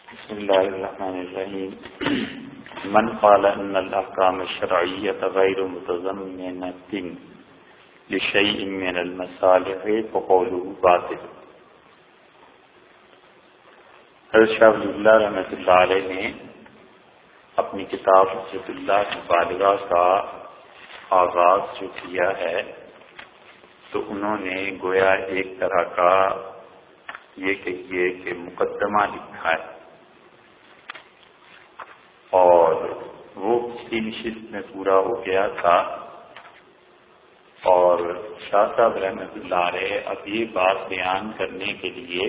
بسم اللہ الرحمن الرحیم من قال ان الاحکام الشرعیۃ غیر متضمنۃ لشیء من المصالح فقولہ باطل۔ حضرت شاہ ولی اللہ رحمۃ اللہ علیہ نے اپنی کتاب حجت اللہ بالغہ کا آغاز جو کیا ہے تو انہوں نے گویا ایک طرح کا یہ کہیے کہ مقدمہ لکھا ہے، اور وہ پچھلی نشست میں پورا ہو گیا تھا، اور شاہ صاحب رحمۃ اللہ علیہ اب یہ بات بیان کرنے کے لیے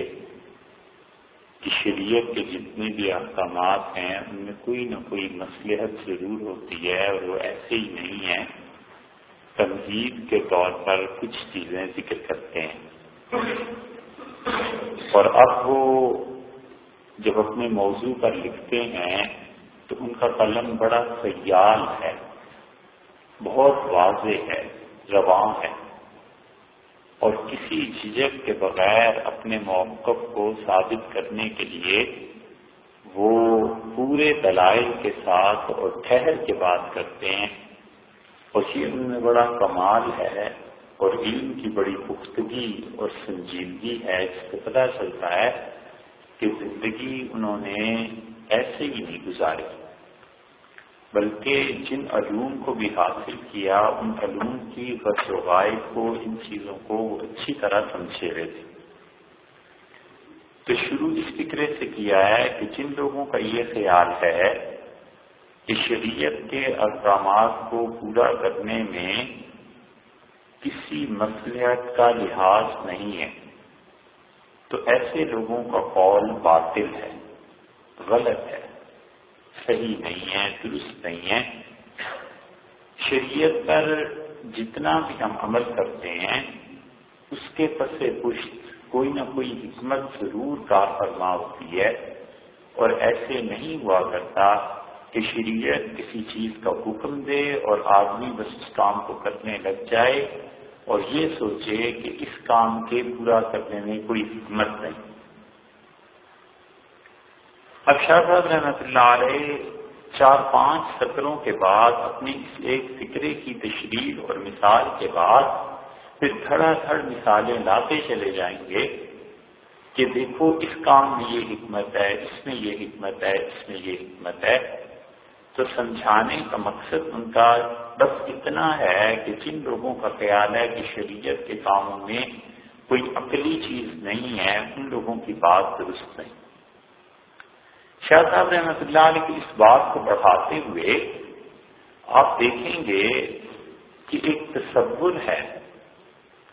کہ شریعت کے جتنے بھی احکامات ہیں ان میں کوئی نہ کوئی مصلحت ضرور ہوتی ہے، اور وہ ایسے ہی نہیں ہیں، تمہید کے طور پر کچھ چیزیں ذکر کرتے ہیں، اور اب وہ جب اپنے موضوع پر لکھتے ہیں تو ان کا قلم بڑا سیال ہے، بہت واضح ہے، رواں ہے، اور کسی جھجک کے بغیر اپنے موقف کو ثابت کرنے کے لیے وہ پورے دلائل کے ساتھ اور ٹھہر کے بات کرتے ہیں، اور یہ ان میں بڑا کمال ہے اور علم کی بڑی پختگی اور سنجیدگی ہے، جس سے پتہ چلتا ہے کہ زندگی انہوں نے ایسے ہی نہیں گزاری، بلکہ جن علوم کو بھی حاصل کیا ان علوم کی غرض و غائب کو، ان چیزوں کو اچھی طرح سمجھے ہوئے تھے۔ تو شروع اس فکرے سے کیا ہے کہ جن لوگوں کا یہ خیال ہے کہ شریعت کے احکامات کو پورا کرنے میں کسی مصلحت کا لحاظ نہیں ہے، تو ایسے لوگوں کا قول باطل ہے، غلط ہے، صحیح نہیں ہے، درست نہیں ہے۔ شریعت پر جتنا بھی ہم عمل کرتے ہیں اس کے پس پشت کوئی نہ کوئی حکمت ضرور کار فرما ہوتی ہے، اور ایسے نہیں ہوا کرتا کہ شریعت کسی چیز کا حکم دے اور آدمی بس اس کام کو کرنے لگ جائے اور یہ سوچے کہ اس کام کے پورا کرنے میں کوئی حکمت نہیں۔ اب شاہ صاحب رحمۃ اللہ علیہ 4-5 سطروں کے بعد اپنی اس ایک فکرے کی تشریح اور مثال کے بعد پھر دھڑا دھڑ مثالیں لاتے چلے جائیں گے کہ دیکھو اس کام میں یہ حکمت ہے، اس میں یہ حکمت ہے، اس میں یہ حکمت ہے۔ تو سمجھانے کا مقصد ان کا بس اتنا ہے کہ جن لوگوں کا خیال ہے کہ شریعت کے کاموں میں کوئی عقلی چیز نہیں ہے، ان لوگوں کی بات درست نہیں۔ شاہ صاحب رحمۃ اللہ علیہ کی اس بات کو بڑھاتے ہوئے آپ دیکھیں گے کہ ایک تصور ہے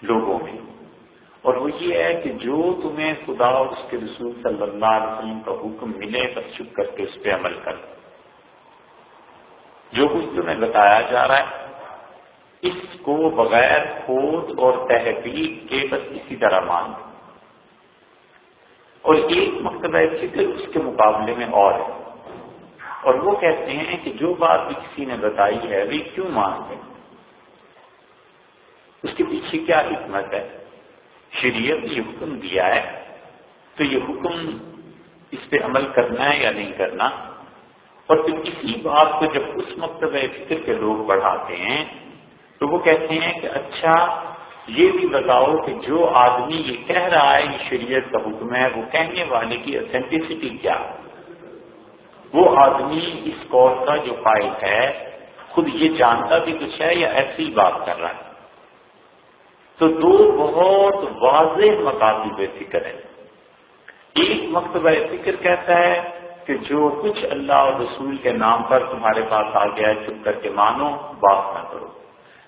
لوگوں میں، اور وہ یہ ہے کہ جو تمہیں خدا اور اس کے رسول صلی اللہ علیہ وسلم کا حکم ملے بس چپ کر کے اس پہ عمل کر، جو کچھ تمہیں بتایا جا رہا ہے اس کو بغیر کھود اور تحقیق کے بس اسی طرح مان دو، اور ایک مکتبہ فکر اس کے مقابلے میں اور ہے، اور وہ کہتے ہیں کہ جو بات بھی کسی نے بتائی ہے وہ کیوں مانتے ہیں، اس کے پیچھے کیا حکمت ہے۔ شریعت نے یہ حکم دیا ہے تو یہ حکم اس پہ عمل کرنا ہے یا نہیں کرنا، اور پھر اسی بات کو جب اس مکتبہ فکر کے لوگ بڑھاتے ہیں تو وہ کہتے ہیں کہ اچھا یہ بھی بتاؤ کہ جو آدمی یہ کہہ رہا ہے یہ شریعت کا حکم ہے، وہ کہنے والے کی اتھینٹسٹی کیا، وہ آدمی اس قول کا جو قائل ہے خود یہ جانتا بھی کچھ ہے یا ایسی ہی بات کر رہا ہے۔ تو دو بہت واضح مکاتب فکر ہیں۔ ایک مکتبہ فکر کہتا ہے کہ جو کچھ اللہ اور رسول کے نام پر تمہارے پاس آ گیا ہے چپ کر کے مانو، بات نہ کرو۔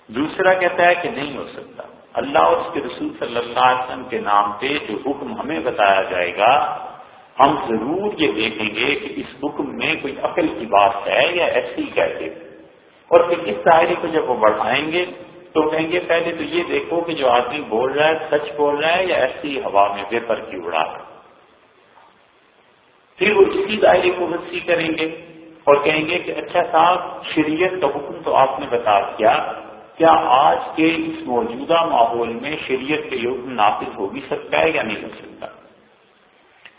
دوسرا کہتا ہے کہ نہیں ہو سکتا، اللہ اور اس کے رسول صلی اللہ علیہ وسلم کے نام پہ جو حکم ہمیں بتایا جائے گا ہم ضرور یہ دیکھیں گے کہ اس حکم میں کوئی عقل کی بات ہے یا ایسی ہی کہتے، اور پھر اس دائرے کو جب وہ بڑھائیں گے تو کہیں گے پہلے تو یہ دیکھو کہ جو آدمی بول رہا ہے سچ بول رہا ہے یا ایسی ہوا میں ویپر کی اڑا رہا ہے۔ پھر وہ اسی دائرے کو وسیع کریں گے اور کہیں گے کہ اچھا صاحب شریعت کا حکم تو آپ نے بتا دیا، کیا آج کے اس موجودہ ماحول میں شریعت کے حکم نافذ ہو بھی سکتا ہے یا نہیں ہو سکتا۔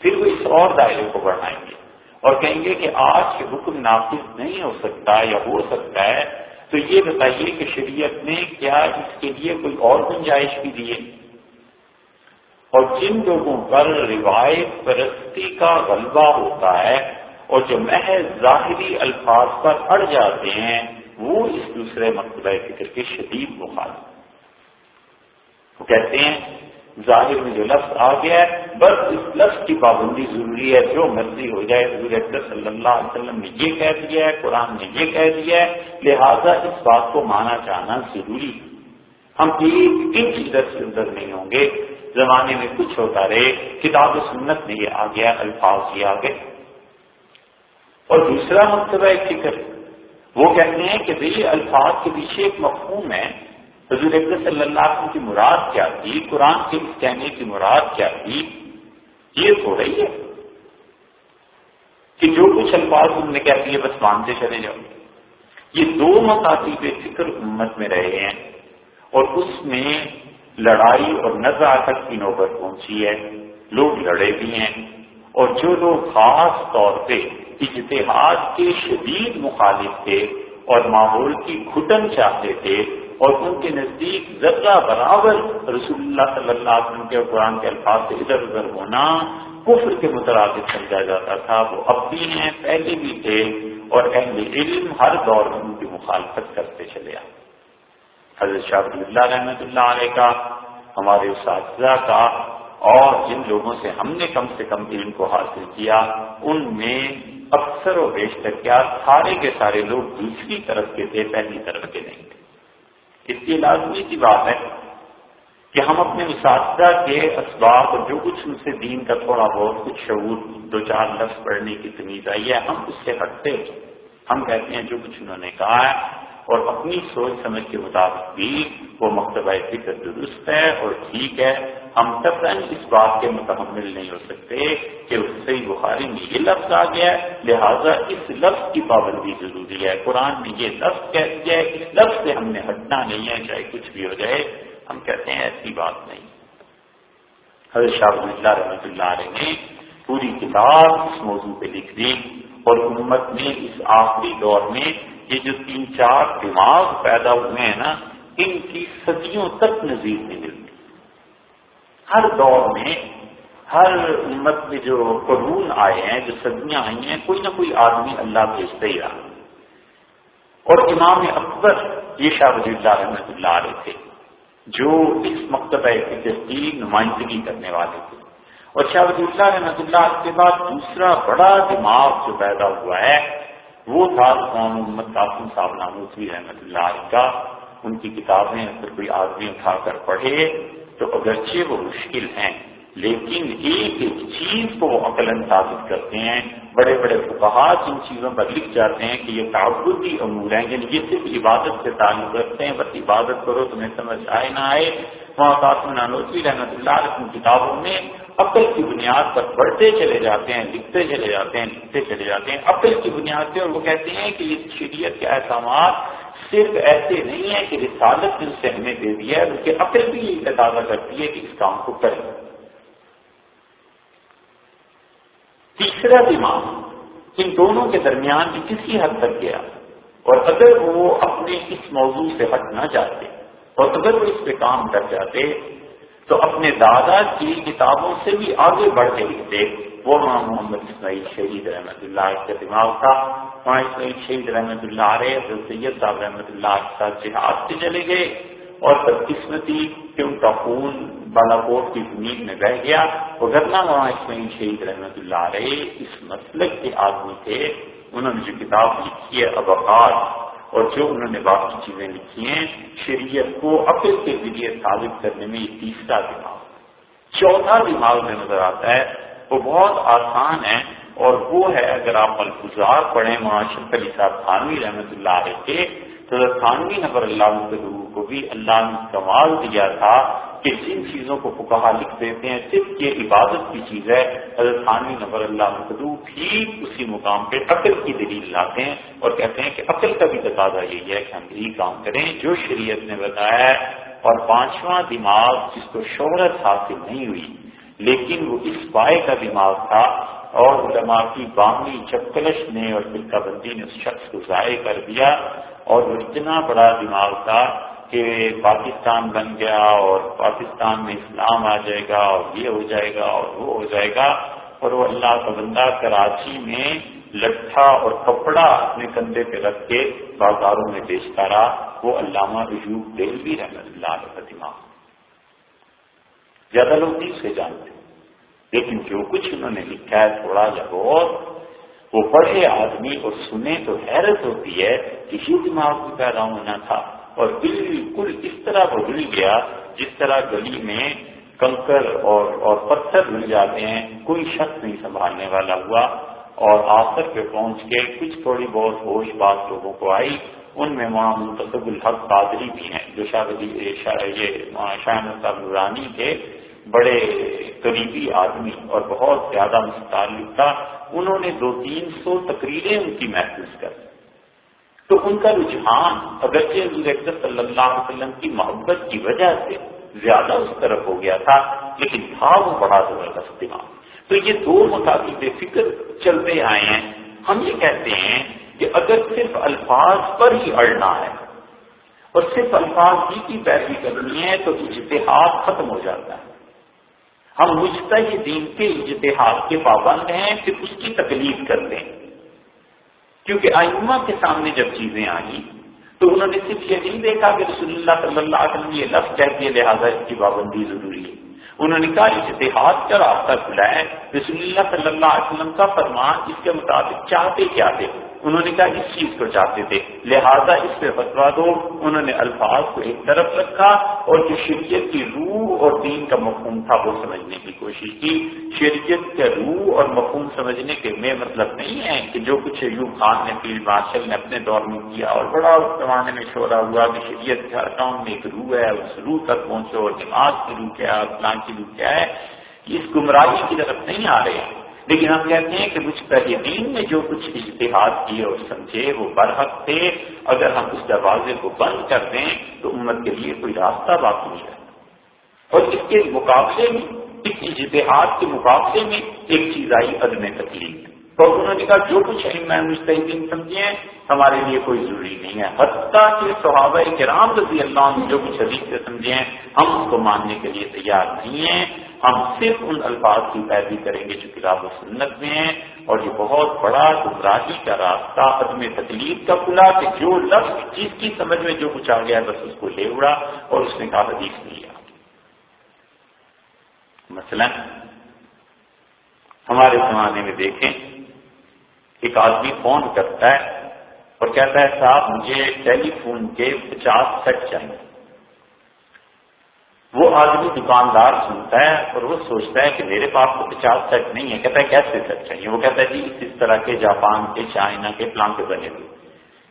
پھر وہ اس اور دائرے کو بڑھائیں گے اور کہیں گے کہ آج یہ حکم نافذ نہیں ہو سکتا یا ہو سکتا ہے، تو یہ بتائیے کہ شریعت نے کیا اس کے لیے کوئی اور گنجائش بھی دی ہے؟ اور جن لوگوں پر روایت پرستی کا غلبہ ہوتا ہے اور جو محض ظاہری الفاظ پر اڑ جاتے ہیں، وہ اس دوسرے مرتبہ فکر کے شدید مخالف۔ وہ کہتے ہیں ظاہر میں جو لفظ آ گیا ہے بس اس لفظ کی پابندی ضروری ہے، جو مرضی ہو جائے، حضور اکرم صلی اللہ علیہ وسلم نے یہ کہہ دیا ہے، قرآن نے یہ کہہ دیا ہے، لہذا اس بات کو مانا جانا ضروری ہے۔ ہم ایک انچ ادھر سے ادھر نہیں ہوں گے، زمانے میں کچھ ہوتا رہے، کتاب و سنت میں یہ آ گیا، الفاظ یہ آ گئے۔ اور دوسرا مرتبہ فکر وہ کہتے ہیں کہ بھئی الفاظ کے پیچھے ایک مفہوم ہے، حضور اکرم صلی اللہ علیہ وسلم کی مراد کیا تھی، قرآن کے اس کہنے کی مراد کیا تھی، یہ ہو رہی ہے کہ جو کچھ الفاظ تم نے کہہ دیے بس مانتے چلے جاؤ۔ یہ دو مکاتب فکر امت میں رہے ہیں اور اس میں لڑائی اور نزاع تک کی نوبت پہنچی ہے، لوگ لڑے بھی ہیں، اور جو لوگ خاص طور پہ اجتہاد کے شدید مخالف تھے اور ماحول کی گھٹن چاہتے تھے اور ان کے نزدیک ذرہ برابر رسول اللہ صلی اللہ علیہ وسلم کے اور قرآن کے الفاظ سے ادھر ادھر ہونا کفر کے مترادف سمجھا جاتا تھا، وہ اب بھی ہیں، پہلے بھی تھے، اور اہل علم ہر دور میں ان کی مخالفت کرتے چلے آئے۔ حضرت شاہ ولی اللہ رحمۃ اللہ علیہ کا، ہمارے اساتذہ کا، اور جن لوگوں سے ہم نے کم سے کم علم کو حاصل کیا، ان میں اکثر و بیشتر کیا سارے کے سارے لوگ دوسری طرف کے تھے، پہلی طرف کے نہیں تھے۔ اس لیے لازمی سی بات ہے کہ ہم اپنے اساتذہ کے اسباب اور جو کچھ ان سے دین کا تھوڑا بہت کچھ شعور، دو چار لفظ پڑھنے کی تمیز آئی ہے، ہم اس سے ہٹتے ہیں۔ ہم کہتے ہیں جو کچھ انہوں نے کہا ہے اور اپنی سوچ سمجھ کے مطابق بھی وہ مکتبہ فکر درست ہے اور ٹھیک ہے، ہم قطعاً اس بات کے متحمل نہیں ہو سکتے کہ صحیح بخاری میں یہ لفظ آ گیا ہے لہذا اس لفظ کی پابندی ضروری ہے، قرآن میں یہ لفظ کہہ دیا ہے، اس لفظ سے ہم نے ہٹنا نہیں ہے چاہے کچھ بھی ہو جائے۔ ہم کہتے ہیں ایسی بات نہیں۔ حضرت شاہ ولی اللہ رحمۃ اللہ علیہ نے پوری کتاب اس موضوع پہ لکھ دی، اور امت میں اس آخری دور میں یہ جو 3-4 دماغ پیدا ہوئے ہیں نا، ان کی صدیوں تک نظیر نہیں ملتی۔ ہر دور میں، ہر امت میں جو قرون آئے ہیں، جو صدیاں آئی ہیں، کوئی نہ کوئی آدمی اللہ بھیجتا ہی رہا۔ اور امام اکبر یہ شاہ ولی اللہ رحمۃ اللہ علیہ تھے جو اس مکتبہ فکر کی نمائندگی کرنے والے تھے۔ اور شاہ ولی اللہ رحمۃ اللہ کے بعد دوسرا بڑا دماغ جو پیدا ہوا ہے وہ تھا محمد قاسم صاحب نانوتوی رحمۃ اللہ علیہ کا۔ ان کی کتابیں اگر کوئی آدمی اٹھا کر پڑھے تو اگرچہ وہ مشکل ہیں لیکن ایک ایک چیز کو وہ عقلاً ثابت کرتے ہیں۔ بڑے بڑے فقہا جن چیزوں پر لکھ جاتے ہیں کہ یہ تعبدی امور ہیں، یعنی یہ صرف عبادت سے تعلق رکھتے ہیں، بس عبادت کرو تمہیں سمجھ آئے نہ آئے، وہاں قاسم نانوتوی رحمۃ اللہ علیہ اپنی کتابوں میں عقل کی بنیاد پر پڑھتے چلے جاتے ہیں، لکھتے چلے جاتے ہیں، لکھتے چلے جاتے ہیں عقل کی بنیاد پہ، اور وہ کہتے ہیں کہ یہ شریعت کے احکامات صرف ایسے نہیں ہیں کہ رسالت نے اسے ہمیں دے دیا ہے، بلکہ عقل بھی یہ تقاضا کرتی ہے کہ اس کام کو کریں۔ تیسرا دماغ ان دونوں کے درمیان بھی کسی حد تک گیا، اور اگر وہ اپنے اس موضوع سے ہٹ نہ جاتے اور اگر وہ اس پہ کام کر جاتے تو اپنے دادا کی کتابوں سے بھی آگے بڑھ کے لکھتے۔ وہ امام محمد اسماعیل شہید رحمۃ اللہ علیہ کا دماغ تھا۔ وہاں اسماعیل شہید رحمۃ اللہ علیہ حضرت سید صاحب رحمۃ اللہ علیہ کے ساتھ جہاد سے چلے گئے، اور بدقسمتی کہ ان کا خون بالاکوٹ کی زمین میں بہہ گیا، وگرنہ وہاں اسماعیل شہید رحمۃ اللہ علیہ اس مسلک کے آدمی تھے۔ انہوں نے جو کتاب لکھی ہے ابقات، اور جو انہوں نے باقی چیزیں لکھی ہیں، شریعت کو عقل کے ذریعے ثابت کرنے میں یہ تیسرا دماغ۔ چوتھا دماغ میں نظر آتا ہے، وہ بہت آسان ہے، اور وہ ہے اگر آپ ملفوظات پڑھیں وہاں شیخ علی صاحب تھانوی رحمۃ اللہ علیہ کے، تو تھانوی نبر اللہ عنہ کو بھی اللہ نے کمال دیا تھا کہ جن چیزوں کو فقہا لکھ دیتے ہیں صرف یہ عبادت کی چیز ہے، حضرت تھانوی نبر اللہ عنہ بھی اسی مقام پہ عقل کی دلیل لاتے ہیں اور کہتے ہیں کہ عقل کا بھی تقاضا یہی ہے کہ ہم یہی کام کریں جو شریعت نے بتایا ہے۔ اور پانچواں دماغ جس کو شہرت حاصل نہیں ہوئی لیکن وہ اس پائے کا دماغ تھا اور علماء کی بامی چپکلش نے اور فرقہ بندی نے اس شخص کو ضائع کر دیا، اور وہ اتنا بڑا دماغ تھا کہ پاکستان بن گیا اور پاکستان میں اسلام آ جائے گا اور یہ ہو جائے گا اور وہ ہو جائے گا، اور وہ اللہ کا بندہ کراچی میں لٹھا اور کپڑا اپنے کندھے پہ رکھ کے بازاروں میں بیچتا رہا۔ وہ علامہ ایوب دہلوی رحمۃ اللہ علیہ کا دماغ، زیادہ لوگ نہیں اسے جانتے، لیکن جو کچھ انہوں نے لکھا ہے تھوڑا یا بہت، وہ پڑھے آدمی اور سنے تو حیرت ہوتی ہے کہ یہ دماغ بھی پیدا ہونا تھا، اور بالکل اس طرح بدل گیا جس طرح گلی میں کنکر اور پتھر دھل جاتے ہیں، کوئی شخص نہیں سنبھالنے والا ہوا، اور آخر پہ پہنچ کے کچھ تھوڑی بہت ہوش بات لوگوں کو آئی۔ ان میں مولانا منتصب الحق قادری بھی ہیں جو شاہ صاحب نورانی کے بڑے قریبی آدمی اور بہت زیادہ متعلق تھا، انہوں نے 200-300 تقریریں ان کی محفوظ کر، تو ان کا رجحان اگرچہ حضور اکرم صلی اللہ علیہ وسلم کی محبت کی وجہ سے زیادہ اس طرف ہو گیا تھا، لیکن تھا وہ بڑا زبردست دماغ۔ تو یہ دو مقامی بے فکر چلتے آئے ہیں۔ ہم یہ کہتے ہیں کہ اگر صرف الفاظ پر ہی اڑنا ہے اور صرف الفاظ ہی کی پیروی کرنی ہے تو اجتہاد ختم ہو جاتا ہے۔ ہم مجتہدین کے اجتہاد کے پابند ہیں، پھر اس کی تقلید کرتے ہیں، کیونکہ ائمہ کے سامنے جب چیزیں آئیں تو انہوں نے صرف یہ نہیں دیکھا کہ رسول اللہ صلی اللہ علیہ وسلم یہ لفظ کہتے ہیں لہٰذا اس کی پابندی ضروری ہے، انہوں نے کہا اجتہاد کا راستہ کھلا ہے، رسول اللہ صلی اللہ علیہ وسلم کا فرمان اس کے مطابق چاہتے کیا تھے، انہوں نے کہا اس چیز کو چاہتے تھے لہذا اس پہ فتوا دو۔ انہوں نے الفاظ کو ایک طرف رکھا اور جو شریعت کی روح اور دین کا مفہوم تھا وہ سمجھنے کی کوشش کی۔ شریعت کے روح اور مفہوم سمجھنے کے میں مطلب نہیں ہے کہ جو کچھ ایوب خان نے فیلڈ مارشل نے اپنے دور میں کیا اور بڑا اس زمانے میں شورا ہوا کہ شریعت کے ہر کام میں ایک روح ہے، اس روح تک پہنچو اور نماز کی روح کیا ہے اور اسلام کی روح کیا ہے، اس گمراہی کی طرف نہیں آ رہے ہیں۔ لیکن ہم کہتے ہیں کہ مجتہدین نے جو کچھ اجتہاد کیے اور سمجھے وہ برحق تھے، اگر ہم اس دروازے کو بند کر دیں تو امت کے لیے کوئی راستہ باقی نہیں رہتا۔ اور اس کے مقابلے میں، اس اجتہاد کے مقابلے میں ایک چیز آئی عدم تکلیف، تو انہوں نے کہا جو کچھ ائمہ مجتہدین سمجھے ہیں ہمارے لیے کوئی ضروری نہیں ہے، حتیٰ کہ صحابہ کرام رضی اللہ عنہ جو کچھ حدیث سے سمجھے ہیں ہم اس کو ماننے کے لیے تیار نہیں ہیں، ہم صرف ان الفاظ کی پیروی کریں گے جو کتاب و سنت میں ہیں۔ اور یہ بہت بڑا گمراہی کا راستہ عدم تکلیف کا کھلا کہ جو لفظ جس کی سمجھ میں جو کچھ آ گیا بس اس کو لے اڑا اور اس نے کہا حدیث نہیں آ۔ مثلا ہمارے زمانے میں دیکھیں ایک آدمی فون کرتا ہے اور کہتا ہے صاحب مجھے ٹیلی فون کے 50 سیٹ چاہیے۔ وہ آدمی دکاندار سنتا ہے اور وہ سوچتا ہے کہ میرے پاس تو 50 سیٹ نہیں ہے، کہتا ہے کیسے سیٹ چاہیے؟ وہ کہتا ہے جی اس طرح کے جاپان کے چائنا کے پلان کے بنے ہوئے۔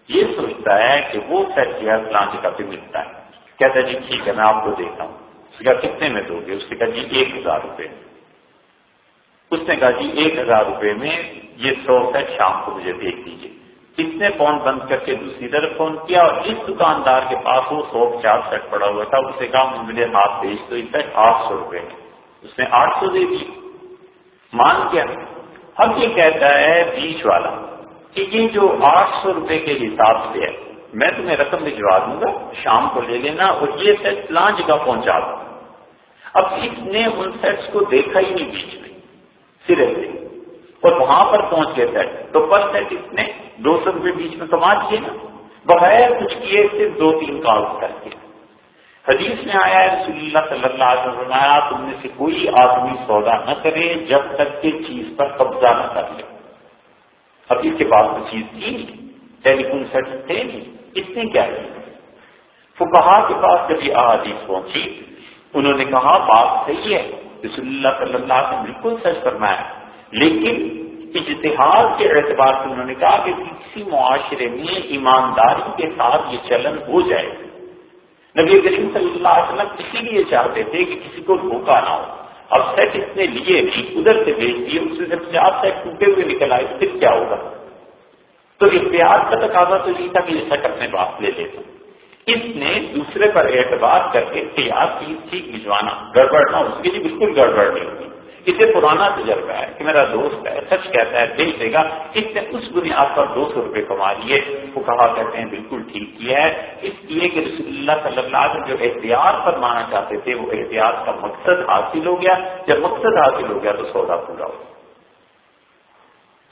یہ سوچتا ہے کہ وہ سیٹ جو ہے پلان جگہ پہ ملتا ہے، کہتا ہے جی ٹھیک ہے میں آپ کو دیتا ہوں۔ اس نے کہا کتنے میں دو گے؟ اس نے کہا جی 1000 روپے۔ اس نے کہا جی 1000 روپے میں یہ 100 سیٹ شام کو مجھے بھیج دیجیے۔ اس نے فون بند کر کے دوسری طرف فون کیا اور جس دکاندار کے پاس وہ 150 سیٹ پڑا ہوا تھا اسے کہا مجھے ہاتھ بھیج تو اس سیٹ 800 روپے میں۔ اس نے 800 دے دی، مان گیا۔ اب یہ کہتا ہے بیچ والا کہ یہ جو 800 روپے کے حساب سے ہے میں تمہیں رقم بھجوا دوں گا، شام کو لے لینا اور یہ سیٹ فلاں جگہ پہنچا دوں۔ اب اس نے ان سیٹس کو دیکھا ہی نہیں بیچ میں سرے سے، اور وہاں پر پہنچ گئے سیٹ، تو پر سیٹ اس نے 200 روپے بیچ میں کما دیے نا، بغیر کچھ کیے صرف 2-3 کال کر کے۔ حدیث میں آیا ہے رسول اللہ صلی اللہ علیہ وسلم فرمایا تم میں سے کوئی آدمی سودا نہ کرے جب تک کہ چیز پر قبضہ نہ کر لے۔ اب اس کے پاس تو چیز تھی نہیں، ٹیلی فون سیٹ تھے نہیں، اس نے کیا کیا؟ فقہاء کے پاس جب یہ احادیث پہنچی انہوں نے کہا بات صحیح ہے، رسول اللہ صلی اللہ علیہ وسلم بالکل سچ فرمایا، لیکن اجتہاد کے اعتبار سے انہوں نے کہا کہ کسی معاشرے میں ایمانداری کے ساتھ یہ چلن ہو جائے۔ نبی کریم صلی اللہ علیہ وسلم اسی لیے چاہتے تھے کہ کسی کو دھوکہ نہ ہو۔ اب سیٹ اس نے لیے نہیں، ادھر سے بھیج دیے، اس سے جب 50 سیٹ ٹوٹے ہوئے نکل آئے پھر کیا ہوگا؟ تو اختیار کا تقاضا تو یہ تھا کہ یہ سیٹ اپنے پاس لے لیتا۔ اس نے دوسرے پر اعتبار کر کے قیاس کی ٹھیک بھجوانا، گڑبڑ نہ اس کے لیے بالکل گڑبڑ نہیں ہوگی، اسے پرانا تجربہ ہے کہ میرا دوست ہے، سچ کہتا ہے، دل دے گا، اس نے اس بنیاد پر 200 روپے کما لیے، وہ کہا کہتے ہیں بالکل ٹھیک کیا ہے، اس لیے کہ رسول اللہ صلی اللہ علیہ وسلم جو احتیاط فرمانا چاہتے تھے وہ احتیاط کا مقصد حاصل ہو گیا، جب مقصد حاصل ہو گیا تو سودا پورا ہو گیا۔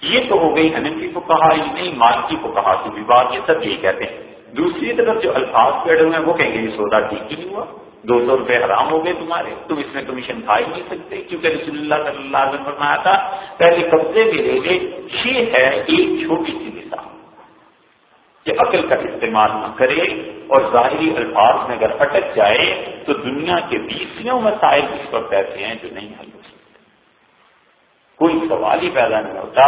یہ تو ہو گئی حنفی فقہا ہی نہیں، مالکی فقہا کی بھی بات، یہ سب یہی کہتے ہیں۔ دوسری طرف جو الفاظ پیڑے ہوئے ہیں وہ کہیں گے یہ سودا ٹھیک ہی نہیں ہوا، 200 روپے حرام ہو گئے تمہارے، تم اس میں کمیشن کھا ہی نہیں سکتے، کیونکہ رسول اللہ صلی اللہ علیہ وسلم نے فرمایا تھا پہلے قبضے میں لے لے۔ یہ ہے ایک چھوٹی سی مثال کہ عقل کا استعمال نہ کرے اور ظاہری الفاظ میں اگر اٹک جائے تو دنیا کے 20 مسائل اس وقت ایسے ہیں جو نہیں حل ہو سکتے، کوئی سوال ہی پیدا نہیں ہوتا۔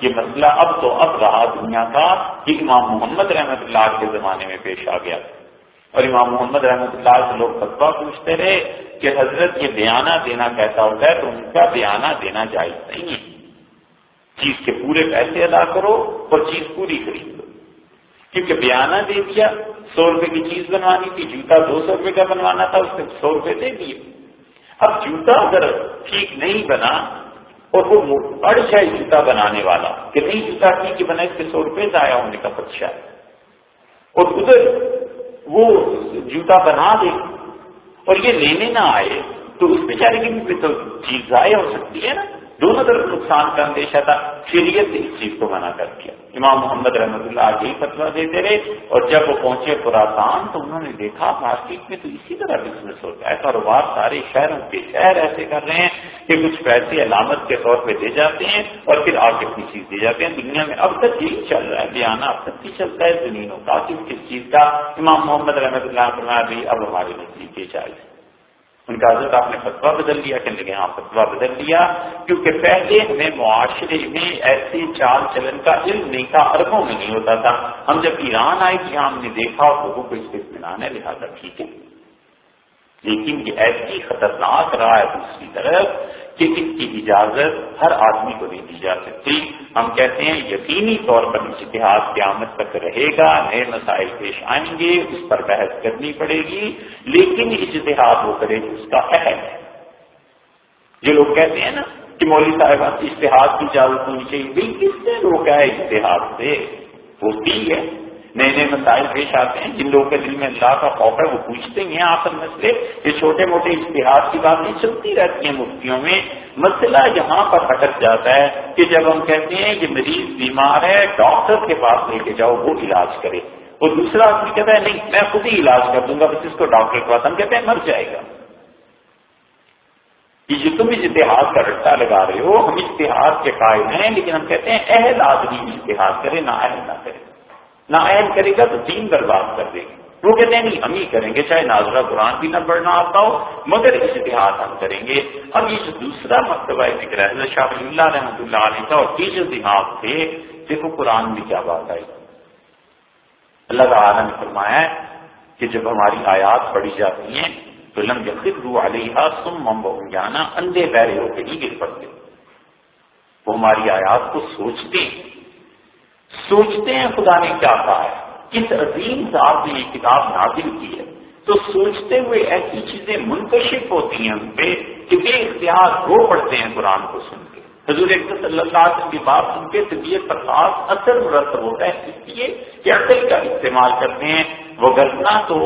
یہ مسئلہ اب رہا دنیا کا کہ امام محمد رحمۃ اللہ کے زمانے میں پیش آ گیا، اور امام محمد رحمۃ اللہ سے لوگ فتویٰ پوچھتے رہے کہ حضرت یہ بیانہ دینا کیسا ہوتا ہے، تو ان کا بیانہ دینا جائز نہیں ہے، چیز کے پورے پیسے ادا کرو اور چیز پوری خرید لو، کیونکہ بیانہ دے دیا، 100 روپے کی چیز بنوانی تھی، جوتا 200 روپے کا بنوانا تھا، اس نے 100 روپے دے دیے۔ اب جوتا اگر ٹھیک نہیں بنا اور وہ اڑ جائے جوتا بنانے والا کہ نہیں جوتا ٹھیک ہی بنا، اس کے 100 روپے ضائع ہونے کا خدشہ ہے، اور ادھر وہ جوتا بنا دے اور یہ لینے نہ آئے تو اس بیچارے کی بھی تو چیز ضائع ہو سکتی ہے نا، دونوں طرف نقصان کا اندیشہ تھا، شریعت نے اس چیز کو منع کر دیا۔ امام محمد رحمۃ اللہ یہی فتویٰ دیتے رہے، اور جب وہ پہنچے خراسان تو انہوں نے دیکھا مارکیٹ میں تو اسی طرح بزنس ہوتا ہے، کاروبار سارے شہروں کے شہر ایسے کر رہے ہیں کہ کچھ پیسے علامت کے طور پہ دے جاتے ہیں اور پھر آگے اپنی چیز دے جاتے ہیں۔ دنیا میں اب تک یہی چل رہا ہے، بیانہ اب تک ہی چلتا ہے، زمین و کاتب کس چیز کا۔ امام محمد رحمۃ اللہ نے فرمایا بھی اب ہمارے نزدیک یہ جائز ہے۔ ان کا حضرت آپ نے فتویٰ بدل لیا، کہنے لگے ہاں فتویٰ بدل لیا، کیونکہ پہلے ہمیں معاشرے میں ایسے چال چلن کا علم نہیں تھا، عربوں میں نہیں ہوتا تھا، ہم جب ایران آئے کہ ہم نے دیکھا اور لوگوں کو اس پہ اطمینان ہے، لہٰذا ٹھیک ہے۔ لیکن یہ ایسی خطرناک رہا ہے دوسری طرف کہ اس کی اجازت ہر آدمی کو نہیں دی جا سکتی۔ ہم کہتے ہیں یقینی طور پر اجتہاد قیامت تک رہے گا، نئے مسائل پیش آئیں گے، اس پر بحث کرنی پڑے گی، لیکن اجتہاد وہ کرے اس کا اہل ہے۔ جو لوگ کہتے ہیں نا کہ مولوی صاحب اجتہاد کی اجازت ہونی چاہیے، بھائی کس نے روکا ہے اجتہاد سے؟ ہوتی ہے، نئے نئے مسائل پیش آتے ہیں، جن لوگوں کے دل میں اللہ کا خوف ہے وہ پوچھتے ہیں آخر مسئلے، یہ چھوٹے موٹے اجتہاد کی باتیں چلتی رہتی ہیں مفتیوں میں۔ مسئلہ یہاں پر اٹک جاتا ہے کہ جب ہم کہتے ہیں یہ مریض بیمار ہے، ڈاکٹر کے پاس لے کے جاؤ وہ علاج کرے، اور دوسرا آدمی کہتا ہے نہیں میں خود ہی علاج کر دوں گا، بس اس کو ڈاکٹر کے پاس، ہم کہتے ہیں مر جائے گا۔ یہ تم اجتہاد کا رٹا لگا رہے ہو، ہم اجتہاد کے قائل ہیں، لیکن ہم کہتے ہیں اہل آدمی اجتہاد کرے، نہ اہل نہ کرے، نہ اہل کرے گا تو دین برباد کر دے گا۔ وہ کہتے ہیں نہیں ہم ہی کریں گے، چاہے ناظرہ قرآن بھی نہ پڑھنا آتا ہو، مگر اجتہاد ہم کریں گے۔ اب یہ جو دوسرا مرتبہ ذکر ہے حضرت شاہ ولی اللہ رحمۃ اللہ علیہ کا، اور یہ جو دماغ تھے، دیکھو قرآن میں کیا بات آئی، اللہ تعالیٰ نے فرمایا ہے کہ جب ہماری آیات پڑھی جاتی ہیں تو لم یخروا علیہا صما وعمیانا، اندھے بہرے ہو کے نہیں گر پڑتے، وہ ہماری آیات کو سوچتے ہیں خدا نے کیا کہا ہے، کس عظیم ذات نے یہ کتاب نازل کی ہے، تو سوچتے ہوئے ایسی چیزیں منکشف ہوتی ہیں ان پہ کہ بے اختیار رو پڑتے ہیں قرآن کو سن کے۔ حضور اکرم صلی اللہ علیہ وسلم کی بات سن کے طبیعت پر خاص اثر مرتب ہوتا ہے، اس لیے کہ عقل کا استعمال کرتے ہیں، وہ گرنا تو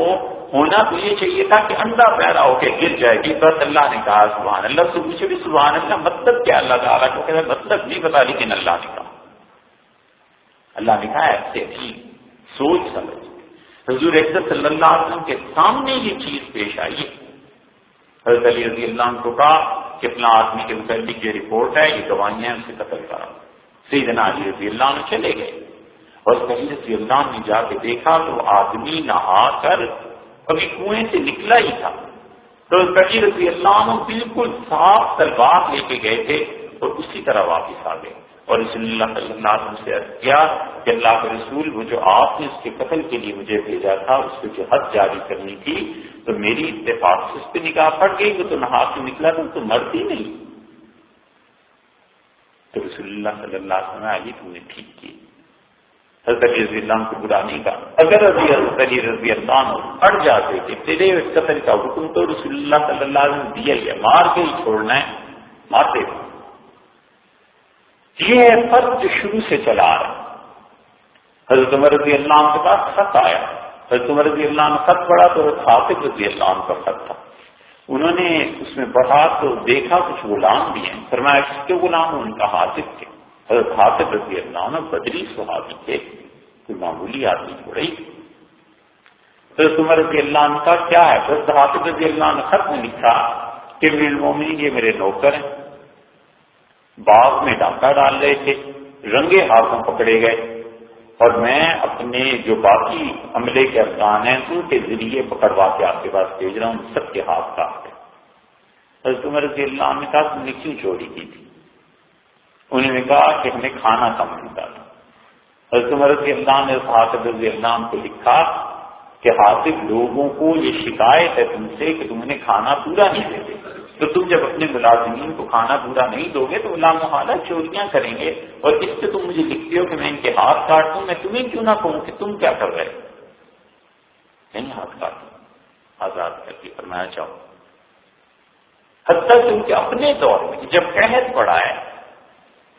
ہونا تو یہ چاہیے تھا کہ اندھا پیدا ہو کے گر جائے گی، بس اللہ نے کہا سبحان اللہ، سے پوچھے بھی سبحان اللہ مطلب کیا، اللہ تعالیٰ کو کہتا ہے مطلب نہیں پتا لیکن اللہ نے کہا، اللہ نے کہا ایسے نہیں، سوچ سمجھ۔ حضور اکرم صلی اللہ علیہ وسلم کے سامنے یہ چیز پیش آئی ہے، حضرت علی رضی اللہ عنہ کو کہا کہ اپنا آدمی کے متعلق یہ رپورٹ ہے، یہ گواہیاں ہیں، اسے قتل کرا۔ سیدنا علی رضی اللہ عنہ چلے گئے، اور علی رضی اللہ عنہ نے جا کے دیکھا تو آدمی نہا کر ابھی کنویں سے نکلا ہی تھا، تو علی رضی اللہ عنہ بالکل صاف تلوار لے کے گئے تھے اور اسی طرح واپس آ گئے، اور رسول اللہ صلی اللہ علیہ وسلم سے عرض کیا کہ اللہ کے رسول، وہ جو آپ نے اس کے قتل کے لیے مجھے بھیجا تھا اس کو جو حد جاری کرنی تھی، تو میری اتفاق سے اس پہ نگاہ پڑ گئی، وہ تو نہا کے نکلا تھا، تو مرد ہی نہیں۔ تو رسول اللہ صلی اللہ علیہ وسلم علی تم نے ٹھیک کی، حضرت علی رضی اللہ عنہ کو برا نہیں کہا، اگر حضرت علی رضی اللہ عنہ اڑ جاتے کہ تیرے قتل کا حکم تو رسول اللہ صلی اللہ علیہ وسلم دیا ہی ہے، مار کے ہی چھوڑنا ہے، مارتے تھے. یہ ہے فرق جو شروع سے چلا آ رہا. حضرت عمر رضی اللہ عنہ کے پاس خط آیا. حضرت عمر رضی اللہ عنہ خط پڑھا تو حضرت حاطب رضی اللہ عنہ کا خط تھا. انہوں نے اس میں پڑھا تو دیکھا کچھ غلام بھی ہیں. فرمایا کس کے غلام؟ ان کا حاطب کے. حضرت حاطب رضی اللہ عنہ بدری صحابی تھے، کوئی معمولی آدمی تھوڑی. حضرت عمر رضی اللہ عنہ کا کیا ہے؟ حضرت حاطب رضی اللہ عنہ خط میں لکھا کہ امیر المومنین یہ میرے نوکر ہیں، باغ میں ڈاکہ ڈال رہے تھے، رنگے ہاتھوں پکڑے گئے، اور میں اپنے جو باقی عملے کے ارکان ہیں ان کے ذریعے پکڑوا کے آپ کے پاس بھیج رہا ہوں، سب کے ہاتھ کاٹ گئے. حضرت عمر رضی اللہ عنہ نے کہا تم نے کیوں چوری کی تھی؟ انہوں نے کہا کہ ہمیں کھانا کم ملتا تھا. حضرت عمر رضی اللہ عنہ نے حاطب رضی اللہ عنہ کو لکھا کہ حاطب لوگوں کو یہ شکایت ہے تم سے کہ تم انہیں کھانا پورا نہیں دیتے، تو تم جب اپنے ملازمین کو کھانا پورا نہیں دو گے تو وہ لامحالہ چوریاں کریں گے، اور اس سے تم مجھے لکھتے ہو کہ میں ان کے ہاتھ کاٹ دوں. میں تمہیں کیوں نہ کہوں کہ تم کیا کر رہے؟ نہیں ہاتھ کاٹ دوں، آزاد کر کے فرمایا چاہو. حتیٰ کہ ان کے اپنے دور میں جب قحط پڑا ہے